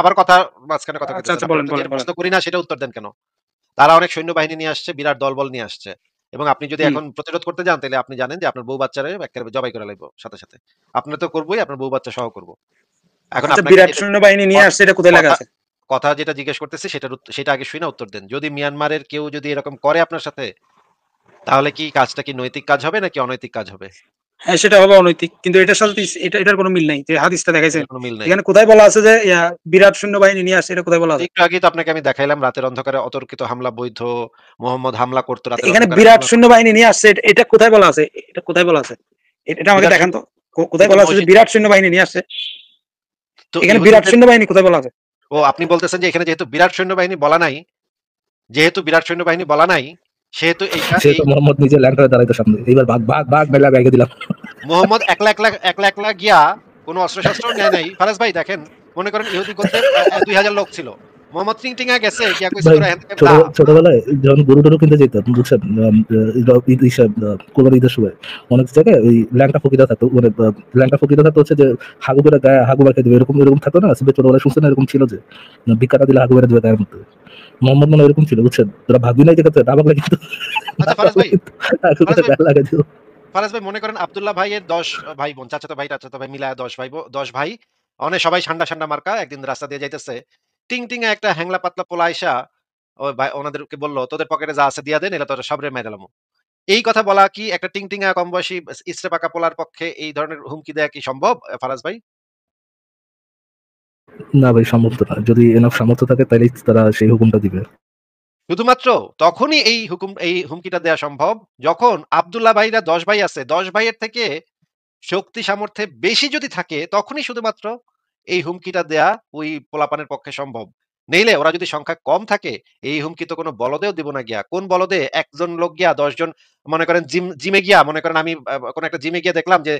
C: আবার কথা মাঝখানে কথা
A: আচ্ছা
C: কইতেছেন।
A: আচ্ছা,
C: আপনার
A: বলেন
C: তো
A: বলেন
C: যেটা
A: বলেন।
C: প্রশ্ন করি না সেটা উত্তর দেন কেন? তারা অনেক সৈন্যবাহিনী নিয়ে আসছে, বিরাট দলবল নিয়ে আসছে, এবং আপনি যদি
A: হুম।
C: এখন প্রতিরোধ করতে যান তাহলে আপনি জানেন যে আপনার বউ বাচ্চারে একেবারে জবাই করে লাগবে সাথে সাথে। আপনার তো করবোই, আপনার বউ বাচ্চা সহ করব। এখন
A: আচ্ছা,
C: আপনাকে
A: বিরাট
C: যেটা
A: সৈন্যবাহিনী নিয়ে আসছে, এটা কোথায় লেখা
C: কথা
A: আছে?
C: কথা যেটা জিজ্ঞেস করতেছি সেটা আগে শুনে উত্তর দেন। যদি মিয়ানমারের কেউ যদি এরকম করে আপনার সাথে, তাহলে কি কাজটা কি নৈতিক কাজ হবে নাকি অনৈতিক কাজ হবে?
A: হ্যাঁ, সেটা হবে অনৈতিক, কিন্তু এটার সাথে এটার কোনো মিল নাই যে হাদিসটা দেখাইছেন।
C: এটার কোনো মিল নাই।
A: এখানে কোথায় বলা আছে যে বিরাট সৈন্যবাহিনী নিয়ে আসছে, এটা কোথায় বলা আছে?
C: একটু আগেই তো আপনাকে আমি দেখাইলাম, রাতের অন্ধকারে অতর্কিত হামলা বৈধ। মোহাম্মদ হামলা করতো রাতের
A: এখানে
C: অন্ধকারে,
A: বিরাট
C: হামলা করতো।
A: সৈন্যবাহিনী নিয়ে আসছে, এটা কোথায় বলা আছে? এটা কোথায় বলা আছে? এটা আমাকে
C: বিরাট
A: দেখান
C: সৈন্য
A: তো, কোথায়
C: এই তো
A: বলা আছে যে
C: মসজিদ।
A: বিরাট সৈন্যবাহিনী নিয়ে আসছে?
C: তো
A: এখানে বিরাট
C: ইহুদিদের,
A: সৈন্যবাহিনী কোথায় বলা আছে?
C: ও আপনি বলতেছেন যে এখানে যেহেতু বিরাট সৈন্যবাহিনী বলা নাই, যেহেতু বিরাট সৈন্যবাহিনী বলা নাই, সেহেতু এইটা এই
B: সেহেতু মোহাম্মদ নিজে ল্যান্ড করে দাঁড়াইতো সামনে, এইবার ভাগ ভাগ ভাগ মেলা ব্যাগে দিলাম।
C: মোহাম্মদ একলা গিয়া কোনো অস্ত্র শস্ত্র নেয় নাই। ফারাজ ভাই দেখেন, মনে করেন ইহুদি গোত্রের 2000 লোক ছিল, মোহাম্মদ টিংটিঙা গেছে গিয়া কইছে
B: ভাই
C: তোরা এখান থেকে যা।
B: ছোটবেলায় যখন গরু টরু কিনতে যেতাম বুঝছেন, কোরবানি ঈদের সময় অনেক জায়গায় ওই ল্যাংটা ফকিরা থাকতো, মানে ল্যাংটা ফকিরা থাকতো হচ্ছে যে হাগু বেড়া গায়ে হাগু বেড়ে দেবে, এরকম এরকম থাকতো না? ছোটবেলায় শুনছেন এরকম ছিল যে ভিক্ষাটা দিলে হাগু বেড়ে দেবে গায়ের মধ্যে। মোহাম্মদ মানে এরকম ছিল বুঝছেন, তোরা ভাবি নাই দেখাতে না বাংলা কিন্তু
C: আচ্ছা ফারাজ ভাই, ফারাজ ভাই,
B: গায়ে লাগাই দিল।
C: ফারাজ ভাই মনে করেন আব্দুল্লাহ ভাইয়ের 10 ভাই বোন, চাচাতো ভাই মিলায় 10 ভাই অনেক সবাই ঠান্ডা মার্কা একদিন রাস্তা দিয়ে যাইতেছে, টিংটিঙা একটা হ্যাংলা পাতলা পোলা আইসা ওই ভাই ওনাদেরকে বলল তোদের পকেটে যা আছে দিয়া দেন, এলা তোরা সবরে মেরে দিলাম। এই কথা বলা কি একটা টিংটিঙা কম বয়সী ইসরে পাকা পোলার পক্ষে এই ধরনের হুমকি দেয়া কি সম্ভব ফারাজ ভাই?
B: না ভাই, সামর্থ্য না, যদি এনাফ সামর্থ্য থাকে তাহলে তারা সেই হুকুমটা দিবে।
C: শুধুমাত্র তখনই এই হুমকিটা দেয়া সম্ভব যখন আব্দুল্লাহ ভাইরা 10 ভাই আছে, 10 ভাইয়ের থেকে শক্তি সামর্থ্যে বেশি যদি থাকে তখনই শুধুমাত্র এই হুমকিটা দেয়া ওই পোলাপানের পক্ষে সম্ভব। নইলে ওরা যদি সংখ্যা কম থাকে এই হুমকি তো কোনো বলদেও দিব না গিয়া। কোন বলদে একজন লোক গিয়া 10 জন মনে করেন জিমে গিয়া মনে করেন আমি কোন একটা জিমে গিয়া দেখলাম যে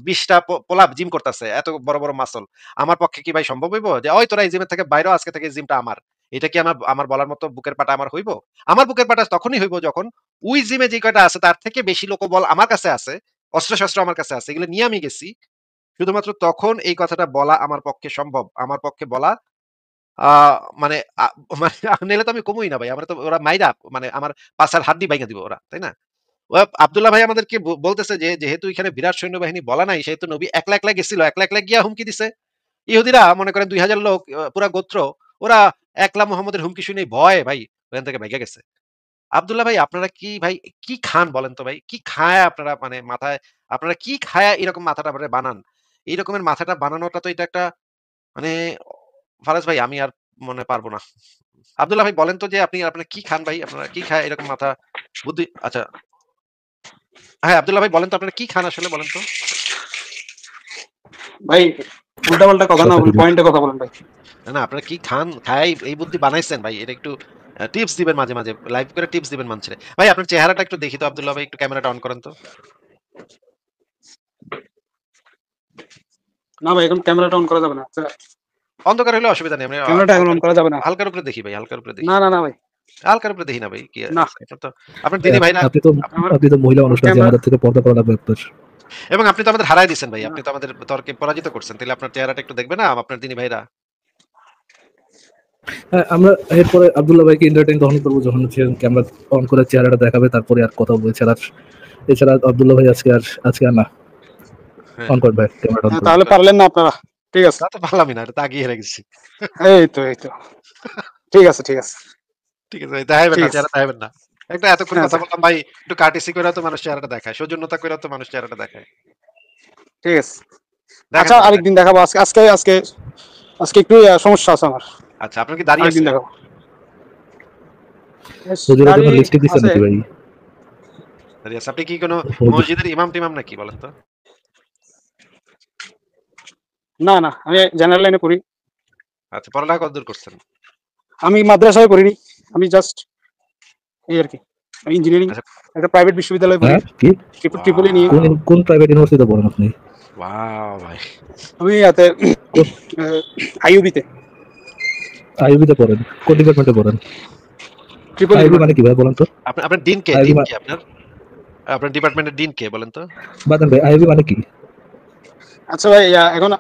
C: 20 টা পোলা জিম করতেছে এত বড় মাসল। আমার পক্ষে কি ভাই সম্ভব হইব যে ওই তোরা এই জিমের থেকে বাইরে আজকে থেকে এই জিমটা আমার। এটা কি আমার আমার বলার মতো বুকের পাটা আমার হইব? আমার বুকের পাটা তখনই হইব যখন ওই জিমে যে কয়টা আছে তার থেকে বেশি লোকবল আমার কাছে আছে। অস্ত্র-শস্ত্র আমার কাছে আছে। এগুলো নিয়ে আমি গেছি। শুধুমাত্র তখন এই কথাটা বলা আমার পক্ষে সম্ভব। আমার পক্ষে বলা আ মানে মানে নাইলে তো আমি কমুই না ভাই। আমরা তো ওরা মাইরা মানে আমার পাছার হাড্ডি ভাইঙা দিবে ওরা। তাই না? আব্দুল্লাহ ভাই আমাদেরকে বলতেছে যে যেহেতু এখানে বিরাট সৈন্যবাহিনী বলা নাই সেহেতু নবী একলা গেছিল। একলা গিয়া হুমকি দিছে। ইহুদিরা মনে করেন ২০০০ লোক পুরা গোত্র ওরা একলা মুহাম্মদের হুমকি শুনেই ভয়ে ভাই ওখান থেকে ভাইগা গেছে। আব্দুল্লাহ ভাই আপনারা কি ভাই কি খান বলেন তো ভাই? কি খায়া আপনারা মানে মাথায় আপনারা কি খায়া এরকম মাথাটা বানান? এই রকমের মাথাটা বানানোটা তো এটা একটা মানে ফারাজ ভাই আমি আর মনে পারব না। আব্দুল্লাহ ভাই বলেন তো যে আপনারা কি খান ভাই? আপনারা কি খায় এরকম মাথা বুদ্ধি আচ্ছা হ্যাঁ, আব্দুল্লাহ ভাই বলেন তো আপনারা কি খান আসলে বলেন তো?
A: ভাই উল্টাপাল্টা কথা না
B: কথা
A: বলে
B: ঠিক না।
A: পয়েন্টে কথা বলেন ভাই।
C: না আপনারা কি খান? খায় এই বুদ্ধি বানাইছেন ভাই। এটা একটু টিপস দিবেন মাঝে লাইভ করে টিপস দিবেন মানুষরে। ভাই আপনার চেহারাটা একটু দেখি তো আব্দুল্লাহ ভাই একটু ক্যামেরাটা অন করেন তো।
A: না ভাই এখন ক্যামেরাটা অন করা যাবে না। আচ্ছা,
C: অন্ধকার হলে অসুবিধা নেই। আমি
A: ক্যামেরাটা এখন অন করা যাবে না।
C: হালকার উপরে দেখি ভাই, হালকার উপরে দেখি।
A: না ভাই।
C: হালকার উপরে দেখি না ভাই। কি
A: না
C: আপনার তো আপনার দিদি ভাই না
B: আপনি তো
A: আমার
B: আপনি তো মহিলা মানুষ না যে
A: ক্যামেরা
B: আমাদের থেকে পর্দা করা লাগবে আপনার।
C: এবং আপনি তো আমাদের হারায় দিছেন ভাই। আপনি তো আমাদের তর্কে পরাজিত করছেন। তাহলে আপনার চেহারাটা একটু দেখবে না আপনার দিনী ভাইরা?
B: হ্যাঁ, আমরা এরপরে আব্দুল্লাহ ভাইকে এন্টারটেইন তখন করবো যখন হচ্ছে ক্যামেরা অন করে চেহারাটা দেখাবে, তারপরে আর কথা বলবো। এছাড়া আব্দুল্লাহ ভাই আজকে আর না।
C: হ্যাঁ,
B: অন কর ভাই, ক্যামেরা অন করুন।
A: তাহলে পারলেন না আপনারা। ঠিক আছে।
C: তা তো পারলামই না। এটা তো আগিয়ে হেরে গেছি।
A: এই তো। ঠিক আছে।
C: ঠিক আছে ভাই, দেখাইবেন
A: ঠিক
C: না,
A: আছে।
C: চেহারা দেখাইবেন না। একটা এতক্ষণ কথা
A: আচ্ছা
C: বললাম ভাই, একটু কার্টেসি কইরা তো মানুষ চেহারাটা দেখায়। সৌজন্যতা কইরা তো মানুষ চেহারাটা দেখায়।
A: ঠিক আছে।
C: দেখেন
A: আচ্ছা
C: তাহলে দেখেন।
A: আরেকদিন দেখাবো। আজকে একটু সমস্যা আছে আমার।
C: আচ্ছা আপনার কি দাড়ি
A: আরেকদিন
C: আছে?
A: দেখাবো।
B: হুজুরের
A: গাড়ি
B: জন্য লিপস্টিক দিচ্ছেন
A: আছে।
B: নাকি ভাই?
C: দাড়ি আছে। আপনি কি কোনো
B: হুজুর
C: মসজিদের ইমাম-টিমাম নাকি বলেন তো?
A: না আমি জেনারেল লাইনে পড়ি।
C: আচ্ছা পড়ালেখা কতদূর করছেন?
A: আমি মাদ্রাসায় পড়িনি। আমি জাস্ট এই আর কি। আমি ইঞ্জিনিয়ারিং
C: আচ্ছা
A: একটা প্রাইভেট বিশ্ববিদ্যালয়ে পড়ি।
B: হ্যাঁ কি
A: ট্রিপল নিয়ে।
B: কোন কোন প্রাইভেট ইউনিভার্সিটিতে পড়েন আপনি?
C: ওয়াও ভাই।
A: আমি ইয়াতে
B: কোন
A: আইইউবিতে
B: আইইউবিতে পড়েন? কোন ডিপার্টমেন্টে পড়েন?
A: ট্রিপল
B: আইইউবি মানে
A: ডিপার্টমেন্ট।
B: কি ভাই বলেন তো?
C: আপনার ডিন কে?
B: আইইউবি
C: ডিন কে আপনার? আপনার ডিপার্টমেন্টের ডিন কে বলেন তো?
B: বাদান ভাই, আইইউবি মানে কি?
A: আচ্ছা ভাই এখন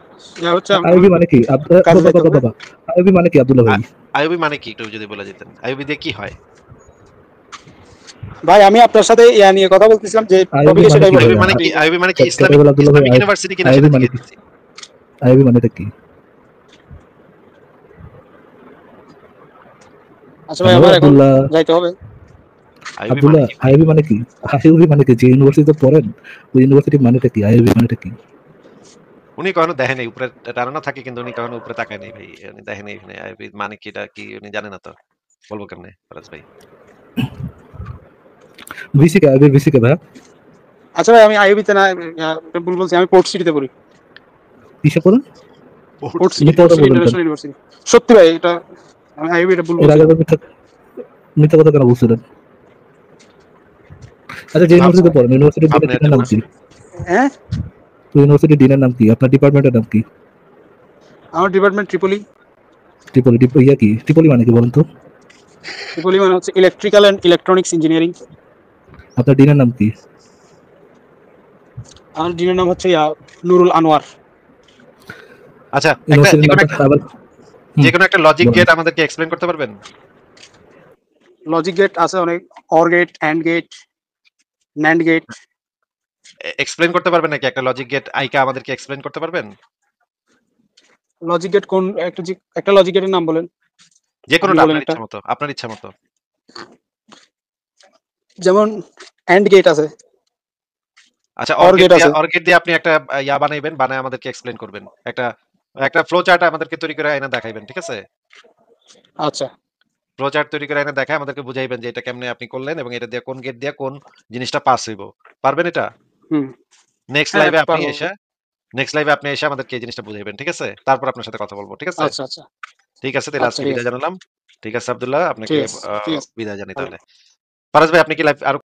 A: হচ্ছে
B: আইইউবি মানে কি?
A: কাজে যাইতে হবে।
B: বাবা, আইইউবি মানে কি আব্দুল্লাহ ভাই?
C: আইওবি মানে কি একটু যদি বলে দিতেন? আইওবি দিয়ে কি হয়?
A: ভাই আমি আপনার সাথে নিয়ে কথা বলতেছিলাম যে
B: আইইউবি
A: টপিকে
B: মানে
A: সেটাই
B: কি
A: বলে।
B: ভাই?
C: আইওবি মানে কি
B: ক্যাপিটাল আব্দুল্লাহ ভাই,
C: ইসলামিক ইউনিভার্সিটি কিনা
B: আইইউবি
C: সেটা
B: মানে কি?
C: জিজ্ঞেস করছি।
B: আইইউবি মানে এটা কি?
A: আচ্ছা ভাই
B: হ্যালো
A: আমার এখন
B: আব্দুল্লাহ।
A: যাইতে হবে।
C: আইওবি মানে
B: আব্দুল্লাহ,
C: কি?
B: আইইউবি মানে কি? আইইউবি মানে কি? যে ইউনিভার্সিটিতে পড়েন ওই ইউনিভার্সিটি মানেটা কি? আইইউবি মানেটা কি?
C: উনি কখনো দেখেন নাই উপরে টানানো থাকে কিন্তু উনি কখনো উপরে তাকায় নাই ভাই। উনি দেখেন নাই এখানে আইওবি মানে কি এটা কি উনি জানে না তো। বলবো কেমনে ফরাজ ভাই?
B: ভিসি কে? আইইউবি ভিসি কে ভাই?
A: আচ্ছা ভাই আমি আইইউবিতে না ভুল বলছি। আমি পোর্ট সিটিতে পড়ি।
B: কিসে পড়েন?
A: পোর্ট সিটি
B: মিথ্যা কথা বলবেন কেন?
A: International university. সত্যি ভাই এটা আমি আইইউবিটা ভুল
B: এর
A: বলছি।
B: আগে আবার মিথ্যা কথা কেন বলছিলেন? আচ্ছা, যে
A: আচ্ছা
B: ইউনিভার্সিটিতে
A: ভাই।
B: পড়েন ইউনিভার্সিটির
C: ভাবনা
B: ডিনের নাম কি?
A: হ্যাঁ
B: তো ইউনিভার্সিটির ডিনের নাম কি? আপনার ডিপার্টমেন্টের নাম কি?
A: আমার ডিপার্টমেন্ট ট্রিপলি।
B: ট্রিপলি ইয়া কি ট্রিপলি মানে কি বলুন তো?
A: ট্রিপলি মানে হচ্ছে ইলেকট্রিক্যাল অ্যান্ড ইলেকট্রনিক্স ইঞ্জিনিয়ারিং।
B: আপনার ডিনের নাম কি?
A: আমার ডিনের নাম হচ্ছে নুরুল আনোয়ার।
C: আচ্ছা,
B: ইউনিভার্সিটির নামটা আবার হুম,
C: যেকোনো একটা লজিক
B: বলেন।
C: গেট আমাদেরকে এক্সপ্লেইন করতে পারবেন?
A: লজিক গেট আছে অনেক, or gate, and gate, nand gate.
C: Explain করতে পারবেন নাকি একটা লজিক গেট আইকা আমাদেরকে এক্সপ্লেইন করতে পারবেন?
A: লজিক গেট কোন একটা লজিক গেটের নাম বলেন, আপনি
C: যেকোনোটা
A: বলেন
C: আপনার
A: একটা।
C: ইচ্ছা মতো, আপনার ইচ্ছা মতো।
A: যেমন অ্যান্ড গেট আছে,
C: আচ্ছা,
A: অর গেট আছে।
C: অর গেট দিয়ে আপনি একটা ইয়া বানাইবেন, বানায় আমাদেরকে এক্সপ্লেইন করবেন। একটা একটা ফ্লো চার্ট আমাদেরকে তৈরি করে এনে দেখাইবেন, ঠিক আছে?
A: আচ্ছা
C: ফ্লো চার্ট তৈরি করে এনে দেখায় আমাদেরকে বুঝাইবেন যে এটা কেমনে আপনি করলেন এবং এটা দিয়ে কোন গেট দিয়ে কোন জিনিসটা পাস হইব। পারবেন এটা?
A: হুম,
C: নেক্সট
A: হ্যাঁ
C: লাইভে আপনি
A: পারবো।
C: এসে আমাদেরকে এই জিনিসটা বুঝাইবেন, ঠিক আছে? তারপর আপনার সাথে কথা বলবো, ঠিক আছে?
A: আচ্ছা আচ্ছা
C: ঠিক আছে, তাহলে
A: আচ্ছা,
C: আজকে
A: ঠিক
C: বিদায়
A: আছে,
C: জানালাম। ঠিক আছে আব্দুল্লাহ, আপনাকে
A: ঠিক আছে, ঠিক আছে।
C: বিদায় জানাই তাহলে। ফারাজ ভাই, আপনি কি লাইভ আরো